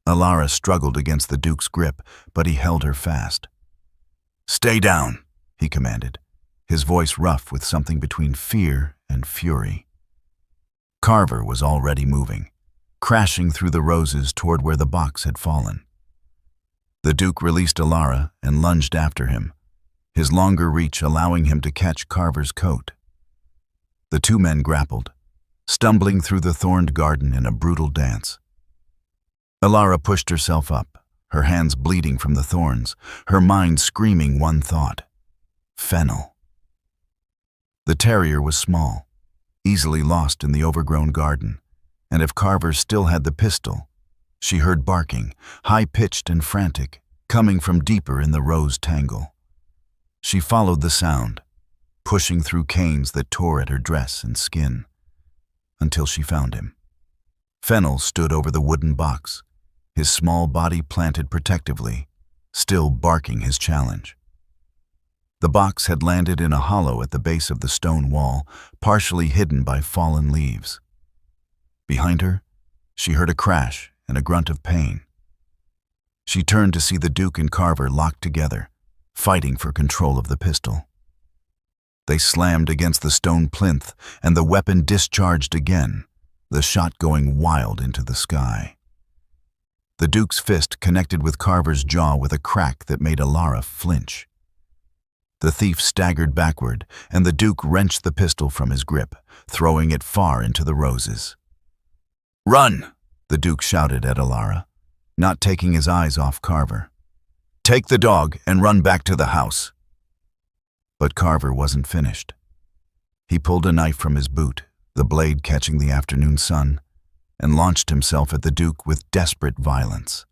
Alara struggled against the Duke's grip, but he held her fast. "Stay down," he commanded, his voice rough with something between fear and fury. Carver was already moving, crashing through the roses toward where the box had fallen. The Duke released Alara and lunged after him, his longer reach allowing him to catch Carver's coat. The two men grappled, stumbling through the thorned garden in a brutal dance. Alara pushed herself up, her hands bleeding from the thorns, her mind screaming one thought: Fennel. The terrier was small, easily lost in the overgrown garden, and if Carver still had the pistol, she heard barking, high-pitched and frantic, coming from deeper in the rose tangle. She followed the sound, pushing through canes that tore at her dress and skin, until she found him. Fennel stood over the wooden box, his small body planted protectively, still barking his challenge. The box had landed in a hollow at the base of the stone wall, partially hidden by fallen leaves. Behind her, she heard a crash and a grunt of pain. She turned to see the Duke and Carver locked together, fighting for control of the pistol. They slammed against the stone plinth, and the weapon discharged again, the shot going wild into the sky. The Duke's fist connected with Carver's jaw with a crack that made Alara flinch. The thief staggered backward, and the Duke wrenched the pistol from his grip, throwing it far into the roses. "Run!" the Duke shouted at Alara, not taking his eyes off Carver. "Take the dog and run back to the house." But Carver wasn't finished. He pulled a knife from his boot, the blade catching the afternoon sun, and launched himself at the Duke with desperate violence.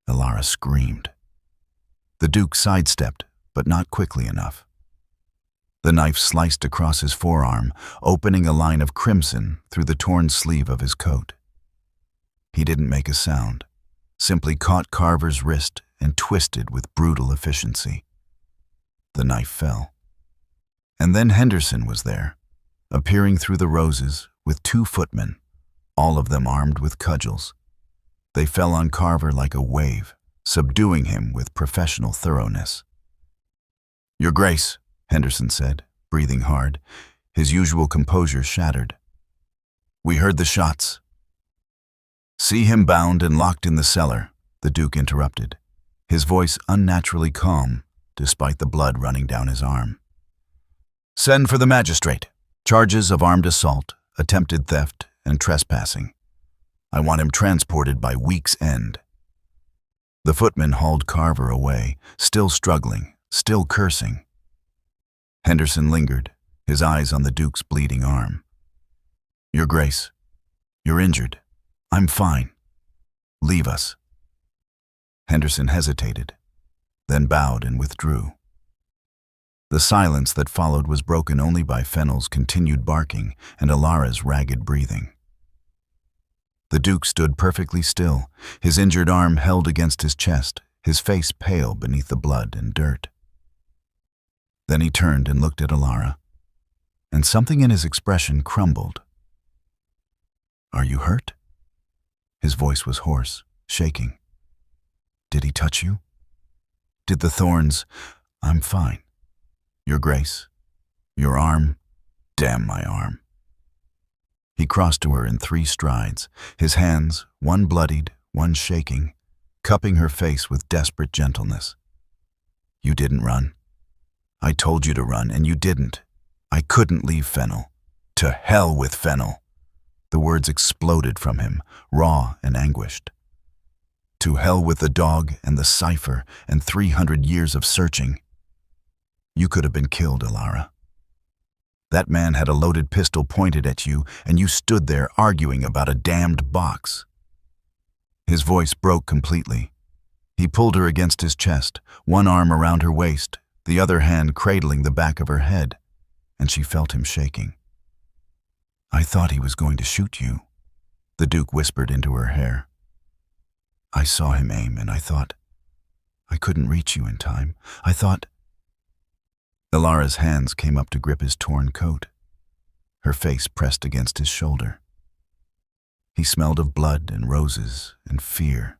Alara screamed. The Duke sidestepped, but not quickly enough. The knife sliced across his forearm, opening a line of crimson through the torn sleeve of his coat. He didn't make a sound, simply caught Carver's wrist and twisted with brutal efficiency. The knife fell. And then Henderson was there, appearing through the roses with two footmen, all of them armed with cudgels. They fell on Carver like a wave, subduing him with professional thoroughness. "Your Grace," Henderson said, breathing hard, his usual composure shattered. "We heard the shots." "See him bound and locked in the cellar," the Duke interrupted, his voice unnaturally calm, despite the blood running down his arm. "Send for the magistrate. Charges of armed assault, attempted theft, and trespassing. I want him transported by week's end." The footman hauled Carver away, still struggling, still cursing. Henderson lingered, his eyes on the Duke's bleeding arm. "Your Grace, you're injured. I'm fine. Leave us." Henderson hesitated, then bowed and withdrew. The silence that followed was broken only by Fennel's continued barking and Alara's ragged breathing. The Duke stood perfectly still, his injured arm held against his chest, his face pale beneath the blood and dirt. Then he turned and looked at Alara, and something in his expression crumbled. "Are you hurt?" His voice was hoarse, shaking. "Did he touch you? Did the thorns—" "I'm fine. Your Grace. Your arm—" "Damn my arm." He crossed to her in 3 strides, his hands, one bloodied, one shaking, cupping her face with desperate gentleness. "You didn't run. I told you to run, and you didn't. I couldn't leave Fennel. To hell with Fennel." The words exploded from him, raw and anguished. To hell with the dog and the cipher and 300 years of searching. You could have been killed, Alara. That man had a loaded pistol pointed at you, and you stood there arguing about a damned box. His voice broke completely. He pulled her against his chest, one arm around her waist, the other hand cradling the back of her head, and she felt him shaking. I thought he was going to shoot you, the Duke whispered into her hair. I saw him aim, and I thought, I couldn't reach you in time. I thought... Alara's hands came up to grip his torn coat. Her face pressed against his shoulder. He smelled of blood and roses and fear,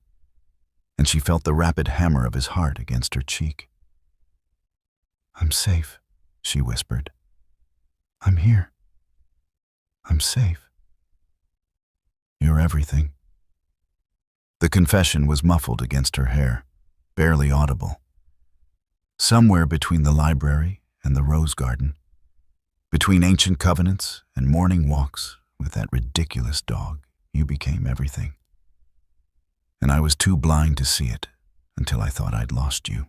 and she felt the rapid hammer of his heart against her cheek. I'm safe, she whispered. I'm here. I'm safe. You're everything. The confession was muffled against her hair, barely audible. Somewhere between the library and the rose garden, between ancient covenants and morning walks with that ridiculous dog, you became everything. And I was too blind to see it until I thought I'd lost you.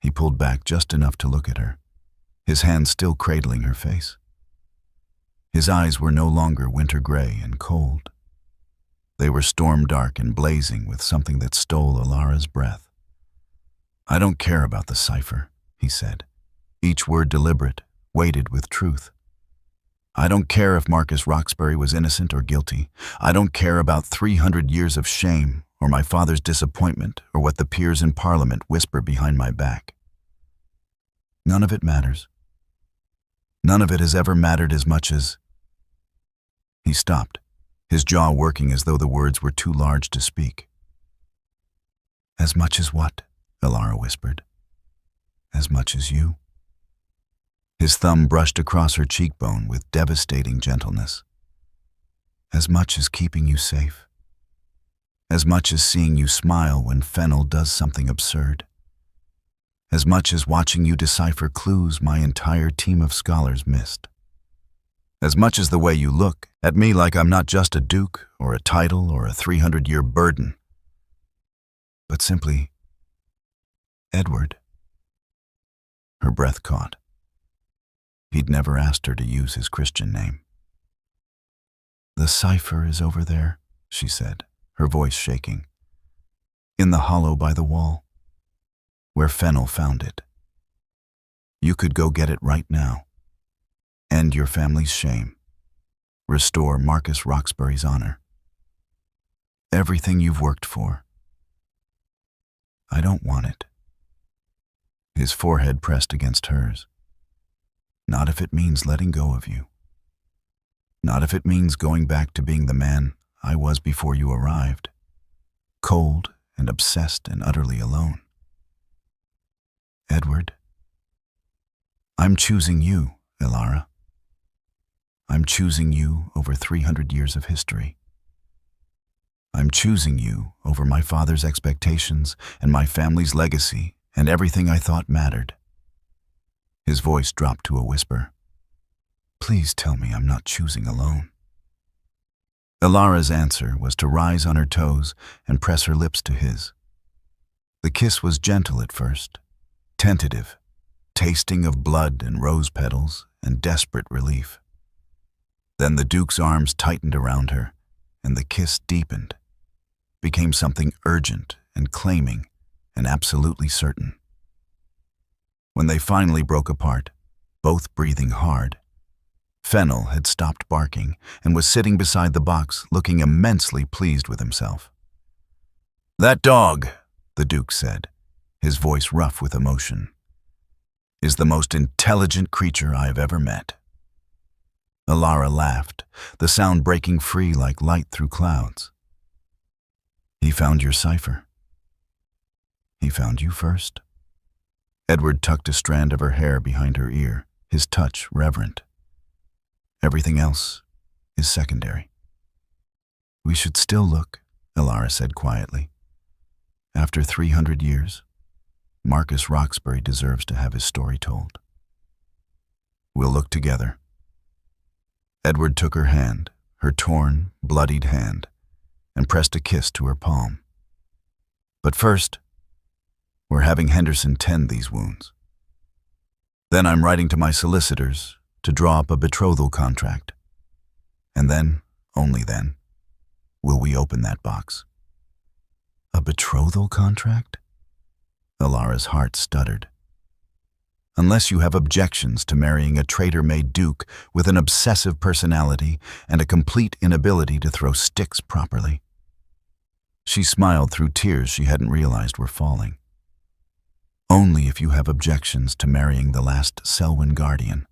He pulled back just enough to look at her, his hand still cradling her face. His eyes were no longer winter gray and cold. They were storm dark and blazing with something that stole Alara's breath. I don't care about the cipher, he said, each word deliberate, weighted with truth. I don't care if Marcus Roxbury was innocent or guilty. I don't care about 300 years of shame or my father's disappointment or what the peers in Parliament whisper behind my back. None of it matters. None of it has ever mattered as much as... He stopped, his jaw working as though the words were too large to speak. As much as what? Alara whispered. As much as you. His thumb brushed across her cheekbone with devastating gentleness. As much as keeping you safe. As much as seeing you smile when Fennel does something absurd. As much as watching you decipher clues my entire team of scholars missed. As much as the way you look at me like I'm not just a duke or a title or a 300-year burden, but simply Edward. Her breath caught. He'd never asked her to use his Christian name. The cipher is over there, she said, her voice shaking. In the hollow by the wall, where Fennel found it. You could go get it right now. End your family's shame. Restore Marcus Roxbury's honor. Everything you've worked for. I don't want it. His forehead pressed against hers. Not if it means letting go of you. Not if it means going back to being the man I was before you arrived. Cold and obsessed and utterly alone. Edward, I'm choosing you, Alara. I'm choosing you over 300 years of history. I'm choosing you over my father's expectations and my family's legacy and everything I thought mattered. His voice dropped to a whisper. Please tell me I'm not choosing alone. Alara's answer was to rise on her toes and press her lips to his. The kiss was gentle at first, tentative, tasting of blood and rose petals and desperate relief. Then the Duke's arms tightened around her, and the kiss deepened, became something urgent and claiming and absolutely certain. When they finally broke apart, both breathing hard, Fennel had stopped barking and was sitting beside the box looking immensely pleased with himself. That dog, the Duke said, his voice rough with emotion, is the most intelligent creature I have ever met. Alara laughed, the sound breaking free like light through clouds. He found your cipher. He found you first. Edward tucked a strand of her hair behind her ear, his touch reverent. Everything else is secondary. We should still look, Alara said quietly. After 300 years, Marcus Roxbury deserves to have his story told. We'll look together. Edward took her hand, her torn, bloodied hand, and pressed a kiss to her palm. But first, we're having Henderson tend these wounds. Then I'm writing to my solicitors to draw up a betrothal contract. And then, only then, will we open that box. A betrothal contract? Alara's heart stuttered. Unless you have objections to marrying a traitor-made duke with an obsessive personality and a complete inability to throw sticks properly. She smiled through tears she hadn't realized were falling. Only if you have objections to marrying the last Selwyn guardian,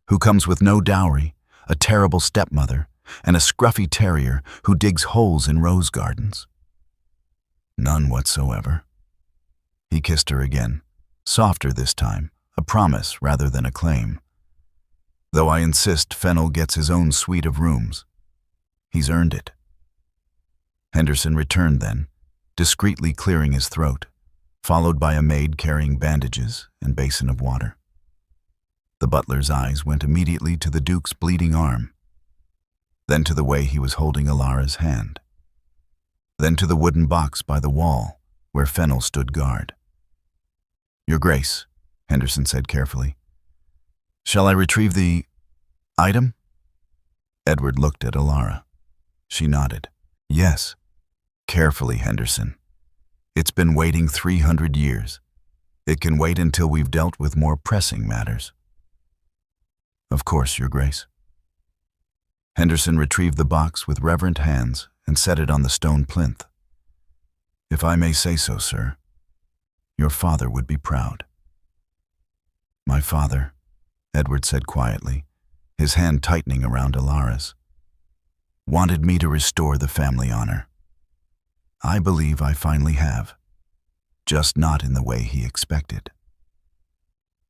who comes with no dowry, a terrible stepmother, and a scruffy terrier who digs holes in rose gardens. None whatsoever. He kissed her again, softer this time, a promise rather than a claim. Though I insist Fennel gets his own suite of rooms. He's earned it. Henderson returned then, discreetly clearing his throat, followed by a maid carrying bandages and basin of water. The butler's eyes went immediately to the Duke's bleeding arm, then to the way he was holding Alara's hand, then to the wooden box by the wall where Fennel stood guard. "Your Grace," Henderson said carefully, "shall I retrieve the item?" Edward looked at Alara. She nodded. "Yes." "Carefully, Henderson. It's been waiting 300 years. It can wait until we've dealt with more pressing matters." "Of course, Your Grace." Henderson retrieved the box with reverent hands and set it on the stone plinth. "If I may say so, sir, your father would be proud." "My father," Edward said quietly, his hand tightening around Alara's, "wanted me to restore the family honor. I believe I finally have, just not in the way he expected."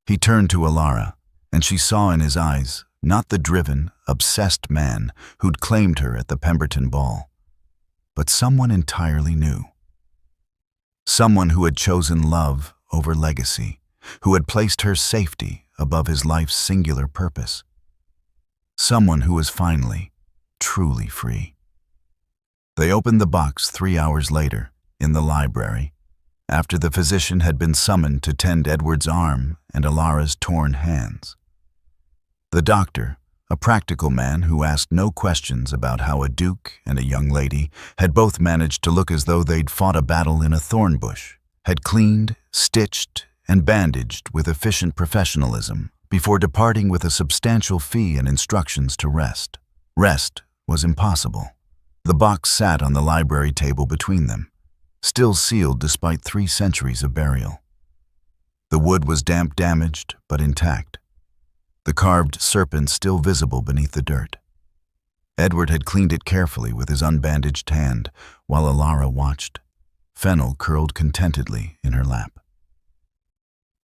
He turned to Alara, and she saw in his eyes not the driven, obsessed man who'd claimed her at the Pemberton ball, but someone entirely new. Someone who had chosen love over legacy, who had placed her safety above his life's singular purpose. Someone who was finally, truly free. They opened the box 3 hours later, in the library, after the physician had been summoned to tend Edward's arm and Alara's torn hands. The doctor, a practical man who asked no questions about how a duke and a young lady had both managed to look as though they'd fought a battle in a thorn bush, had cleaned, stitched, and bandaged with efficient professionalism before departing with a substantial fee and instructions to rest. Rest was impossible. The box sat on the library table between them, still sealed despite 3 centuries of burial. The wood was damaged but intact, the carved serpent still visible beneath the dirt. Edward had cleaned it carefully with his unbandaged hand while Alara watched, Fennel curled contentedly in her lap.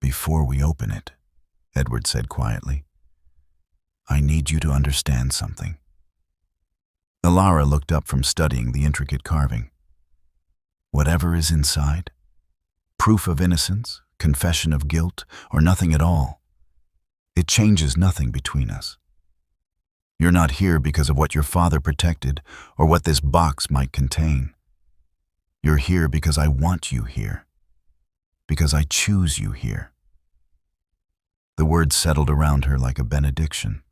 "Before we open it," Edward said quietly, "I need you to understand something." Alara looked up from studying the intricate carving. "Whatever is inside, proof of innocence, confession of guilt, or nothing at all, it changes nothing between us. You're not here because of what your father protected or what this box might contain. You're here because I want you here, because I choose you here." The words settled around her like a benediction.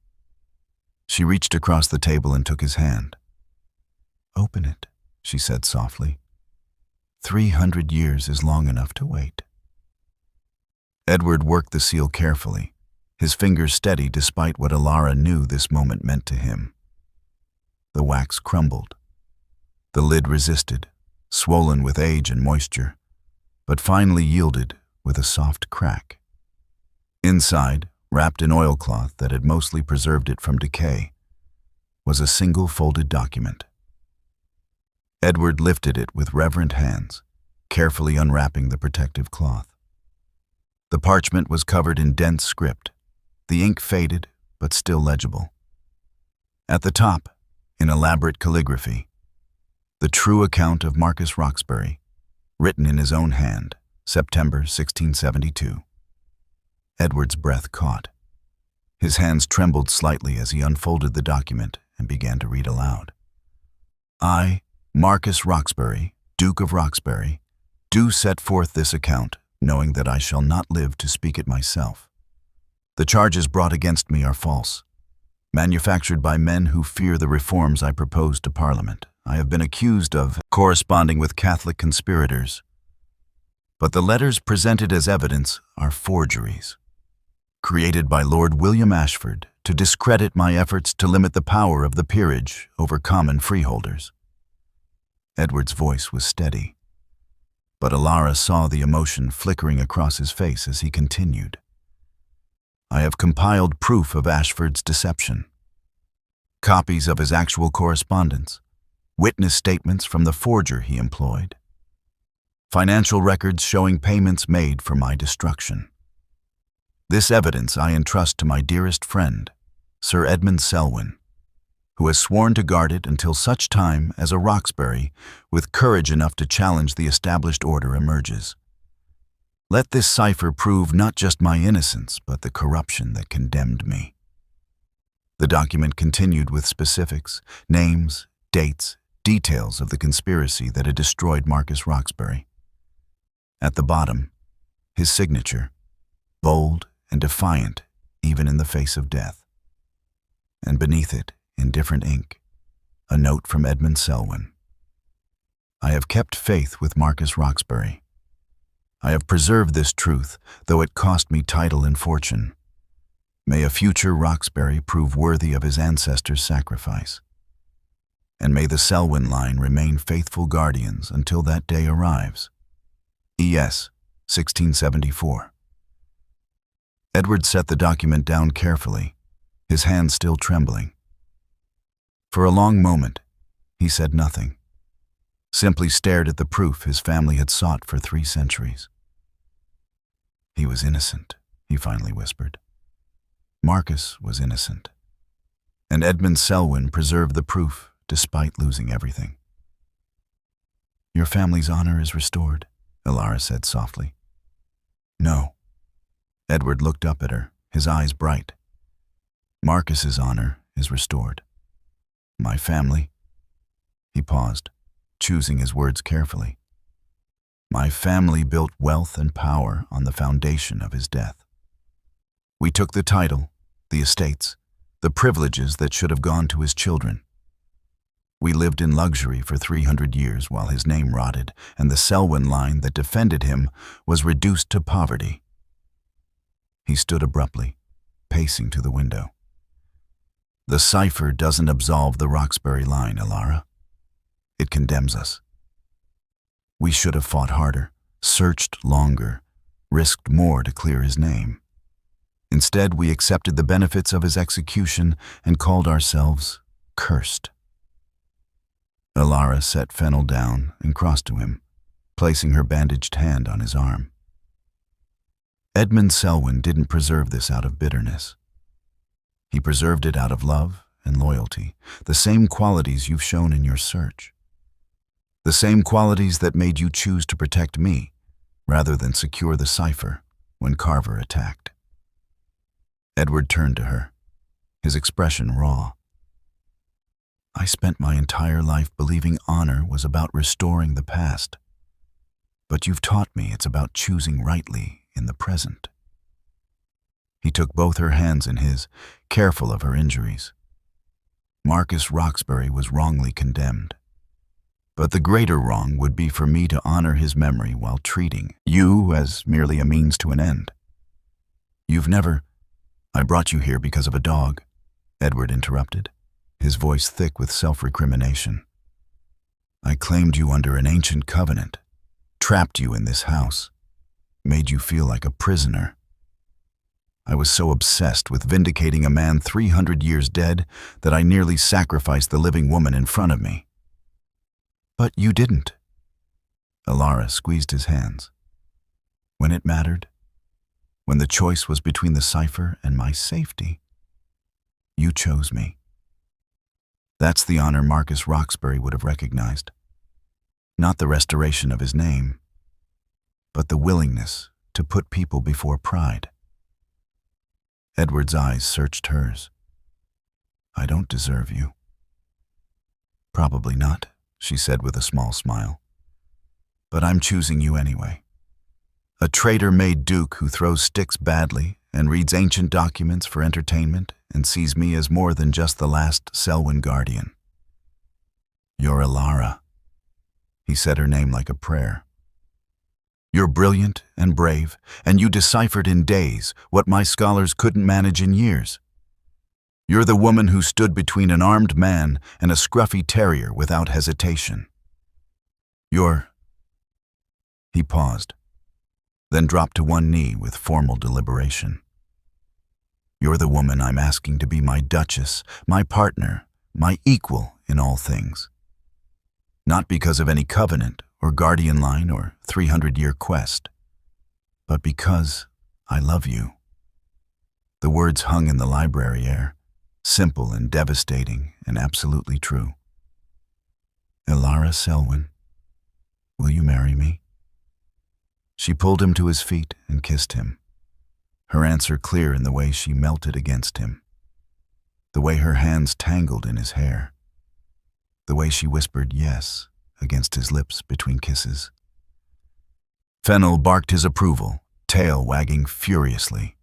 She reached across the table and took his hand. "Open it," she said softly. 300 years is long enough to wait." Edward worked the seal carefully, his fingers steady despite what Alara knew this moment meant to him. The wax crumbled. The lid resisted, swollen with age and moisture, but finally yielded with a soft crack. Inside, wrapped in oilcloth that had mostly preserved it from decay, was a single folded document. Edward lifted it with reverent hands, carefully unwrapping the protective cloth. The parchment was covered in dense script, the ink faded but still legible. At the top, in elaborate calligraphy, the true account of Marcus Roxbury, written in his own hand, September 1672. Edward's breath caught. His hands trembled slightly as he unfolded the document and began to read aloud. I, Marcus Roxbury, Duke of Roxbury, do set forth this account, knowing that I shall not live to speak it myself. The charges brought against me are false, manufactured by men who fear the reforms I propose to Parliament. I have been accused of corresponding with Catholic conspirators, but the letters presented as evidence are forgeries, created by Lord William Ashford to discredit my efforts to limit the power of the peerage over common freeholders. Edward's voice was steady, but Alara saw the emotion flickering across his face as he continued. I have compiled proof of Ashford's deception, copies of his actual correspondence, witness statements from the forger he employed, financial records showing payments made for my destruction. This evidence I entrust to my dearest friend, Sir Edmund Selwyn, who has sworn to guard it until such time as a Roxbury with courage enough to challenge the established order emerges. Let this cipher prove not just my innocence, but the corruption that condemned me. The document continued with specifics, names, dates, details of the conspiracy that had destroyed Marcus Roxbury. At the bottom, his signature, bold and defiant even in the face of death. And beneath it, in different ink, a note from Edmund Selwyn. I have kept faith with Marcus Roxbury. I have preserved this truth, though it cost me title and fortune. May a future Roxbury prove worthy of his ancestors' sacrifice. And may the Selwyn line remain faithful guardians until that day arrives. E.S. 1674. Edward set the document down carefully, his hand still trembling. For a long moment, he said nothing, simply stared at the proof his family had sought for 3 centuries. He was innocent, he finally whispered. Marcus was innocent, and Edmund Selwyn preserved the proof despite losing everything. Your family's honor is restored, Alara said softly. No. Edward looked up at her, his eyes bright. Marcus's honor is restored. My family? He paused, choosing his words carefully. My family built wealth and power on the foundation of his death. We took the title, the estates, the privileges that should have gone to his children. We lived in luxury for 300 years while his name rotted, and the Selwyn line that defended him was reduced to poverty. He stood abruptly, pacing to the window. The cipher doesn't absolve the Roxbury line, Alara. It condemns us. We should have fought harder, searched longer, risked more to clear his name. Instead, we accepted the benefits of his execution and called ourselves cursed. Alara set Fennel down and crossed to him, placing her bandaged hand on his arm. Edmund Selwyn didn't preserve this out of bitterness. He preserved it out of love and loyalty, the same qualities you've shown in your search. The same qualities that made you choose to protect me, rather than secure the cipher when Carver attacked. Edward turned to her, his expression raw. I spent my entire life believing honor was about restoring the past. But you've taught me it's about choosing rightly in the present. He took both her hands in his, careful of her injuries. Marcus Roxbury was wrongly condemned. But the greater wrong would be for me to honor his memory while treating you as merely a means to an end. You've never... I brought you here because of a dog, Edward interrupted, his voice thick with self-recrimination. I claimed you under an ancient covenant, trapped you in this house, made you feel like a prisoner. I was so obsessed with vindicating a man 300 years dead that I nearly sacrificed the living woman in front of me. But you didn't. Alara squeezed his hands. When it mattered, when the choice was between the cipher and my safety, you chose me. That's the honor Marcus Roxbury would have recognized. Not the restoration of his name, but the willingness to put people before pride. Edward's eyes searched hers. I don't deserve you, Probably not, she said with a small smile. But I'm choosing you anyway. A traitor-made duke who throws sticks badly and reads ancient documents for entertainment and sees me as more than just the last Selwyn guardian. You're Elara. He said her name like a prayer. You're brilliant and brave, and you deciphered in days what my scholars couldn't manage in years. You're the woman who stood between an armed man and a scruffy terrier without hesitation. He paused, then dropped to one knee with formal deliberation. You're the woman I'm asking to be my duchess, my partner, my equal in all things. Not because of any covenant or guardian line or 300-year quest, but because I love you. The words hung in the library air, simple and devastating and absolutely true. Elara Selwyn, will you marry me? She pulled him to his feet and kissed him, her answer clear in the way she melted against him, the way her hands tangled in his hair, the way she whispered yes against his lips between kisses. Fennel barked his approval, tail wagging furiously.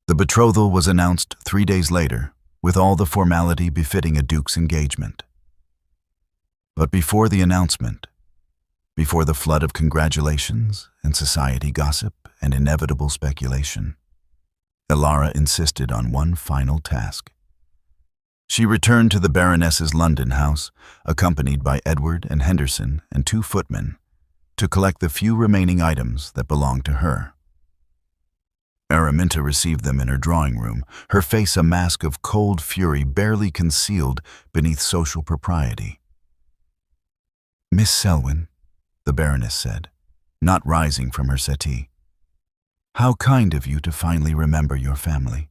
The betrothal was announced 3 days later, with all the formality befitting a duke's engagement. But before the announcement, before the flood of congratulations and society gossip and inevitable speculation, Elara insisted on one final task. She returned to the Baroness's London house, accompanied by Edward and Henderson and 2 footmen, to collect the few remaining items that belonged to her. Araminta received them in her drawing room, her face a mask of cold fury barely concealed beneath social propriety. Miss Selwyn, the Baroness said, not rising from her settee. How kind of you to finally remember your family.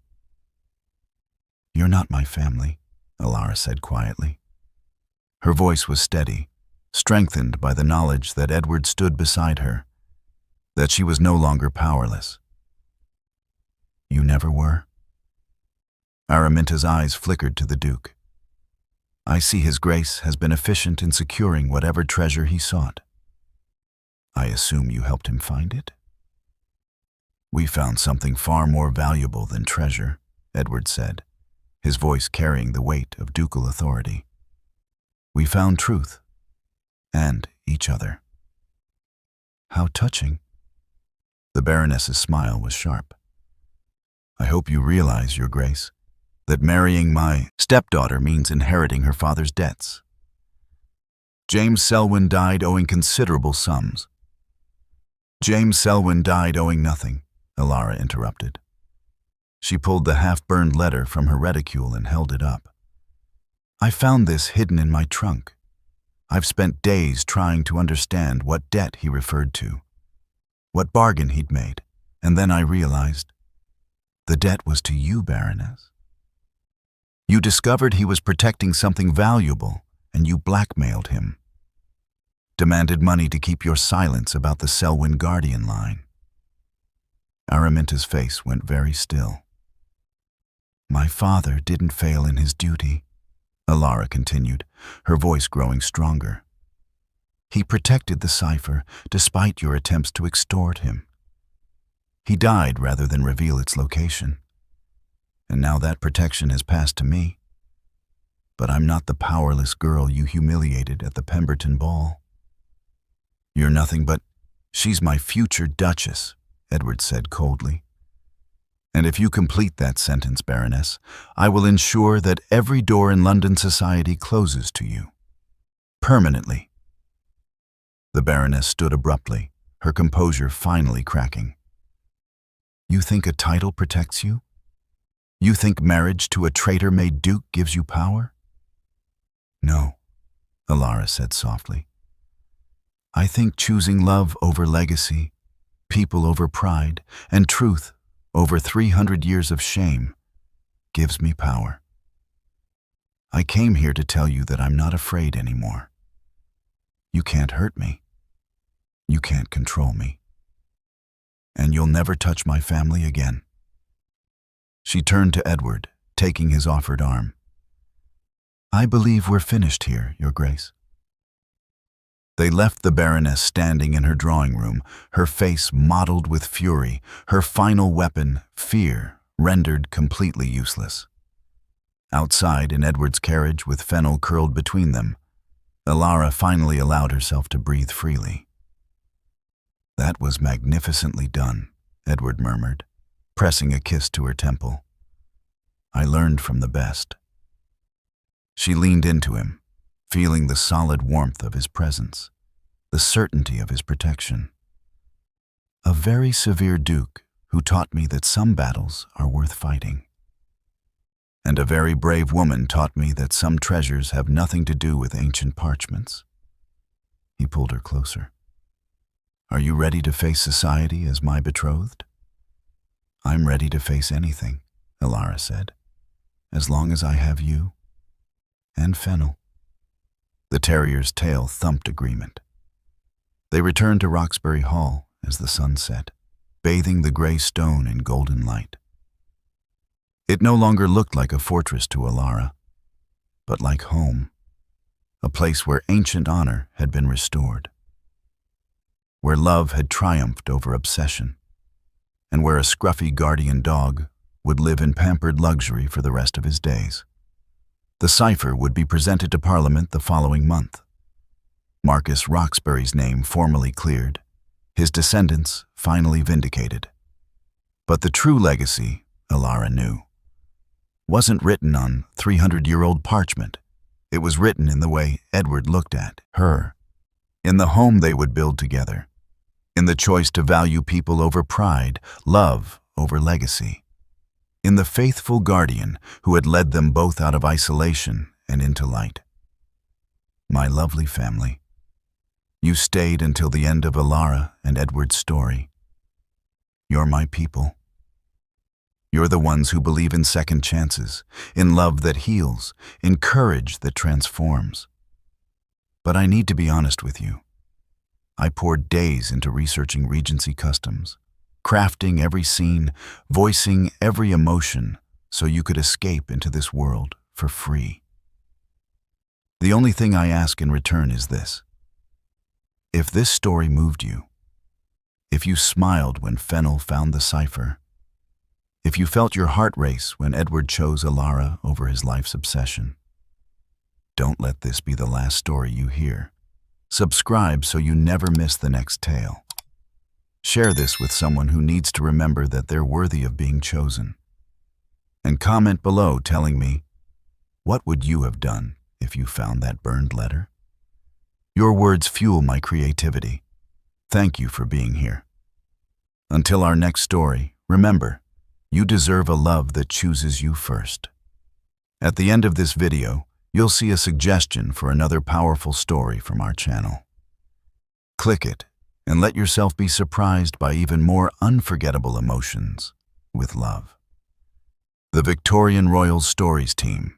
You're not my family, Elara said quietly. Her voice was steady, strengthened by the knowledge that Edward stood beside her, that she was no longer powerless. You never were? Araminta's eyes flickered to the Duke. I see His Grace has been efficient in securing whatever treasure he sought. I assume you helped him find it? We found something far more valuable than treasure, Edward said, his voice carrying the weight of ducal authority. We found truth, and each other. How touching. The Baroness's smile was sharp. I hope you realize, Your Grace, that marrying my stepdaughter means inheriting her father's debts. James Selwyn died owing considerable sums. James Selwyn died owing nothing, Elara interrupted. She pulled the half-burned letter from her reticule and held it up. I found this hidden in my trunk. I've spent days trying to understand what debt he referred to, what bargain he'd made, and then I realized the debt was to you, Baroness. You discovered he was protecting something valuable, and you blackmailed him. Demanded money to keep your silence about the Selwyn guardian line. Araminta's face went very still. My father didn't fail in his duty, Elara continued, her voice growing stronger. He protected the cipher despite your attempts to extort him. He died rather than reveal its location. And now that protection has passed to me. But I'm not the powerless girl you humiliated at the Pemberton ball. You're nothing but, she's my future duchess, Edward said coldly. And if you complete that sentence, Baroness, I will ensure that every door in London society closes to you. Permanently. The Baroness stood abruptly, her composure finally cracking. You think a title protects you? You think marriage to a traitor-made duke gives you power? No, Elara said softly. I think choosing love over legacy, people over pride, and truth over 300 years of shame gives me power. I came here to tell you that I'm not afraid anymore. You can't hurt me. You can't control me. And you'll never touch my family again. She turned to Edward, taking his offered arm. "I believe we're finished here, Your Grace." They left the Baroness standing in her drawing room, her face mottled with fury, her final weapon, fear, rendered completely useless. Outside, in Edward's carriage, with Fennel curled between them, Alara finally allowed herself to breathe freely. "That was magnificently done," Edward murmured, pressing a kiss to her temple. "I learned from the best." She leaned into him, feeling the solid warmth of his presence, the certainty of his protection. "A very severe duke who taught me that some battles are worth fighting. And a very brave woman taught me that some treasures have nothing to do with ancient parchments." He pulled her closer. "Are you ready to face society as my betrothed?" "I'm ready to face anything," Alara said, "as long as I have you and Fennel." The terrier's tail thumped agreement. They returned to Roxbury Hall as the sun set, bathing the gray stone in golden light. It no longer looked like a fortress to Alara, but like home, a place where ancient honor had been restored, where love had triumphed over obsession, and where a scruffy guardian dog would live in pampered luxury for the rest of his days. The cipher would be presented to Parliament the following month. Marcus Roxbury's name formally cleared, his descendants finally vindicated. But the true legacy, Alara knew, wasn't written on 300-year-old parchment. It was written in the way Edward looked at her, in the home they would build together, in the choice to value people over pride, love over legacy, in the faithful guardian who had led them both out of isolation and into light. My lovely family, you stayed until the end of Alara and Edward's story. You're my people. You're the ones who believe in second chances, in love that heals, in courage that transforms. But I need to be honest with you. I poured days into researching Regency customs, crafting every scene, voicing every emotion so you could escape into this world for free. The only thing I ask in return is this. If this story moved you, if you smiled when Fennel found the cipher, if you felt your heart race when Edward chose Alara over his life's obsession, don't let this be the last story you hear. Subscribe so you never miss the next tale. Share this with someone who needs to remember that they're worthy of being chosen. And comment below telling me, what would you have done if you found that burned letter? Your words fuel my creativity. Thank you for being here. Until our next story, remember, you deserve a love that chooses you first. At the end of this video, you'll see a suggestion for another powerful story from our channel. Click it and let yourself be surprised by even more unforgettable emotions with love. The Victorian Royal Stories team.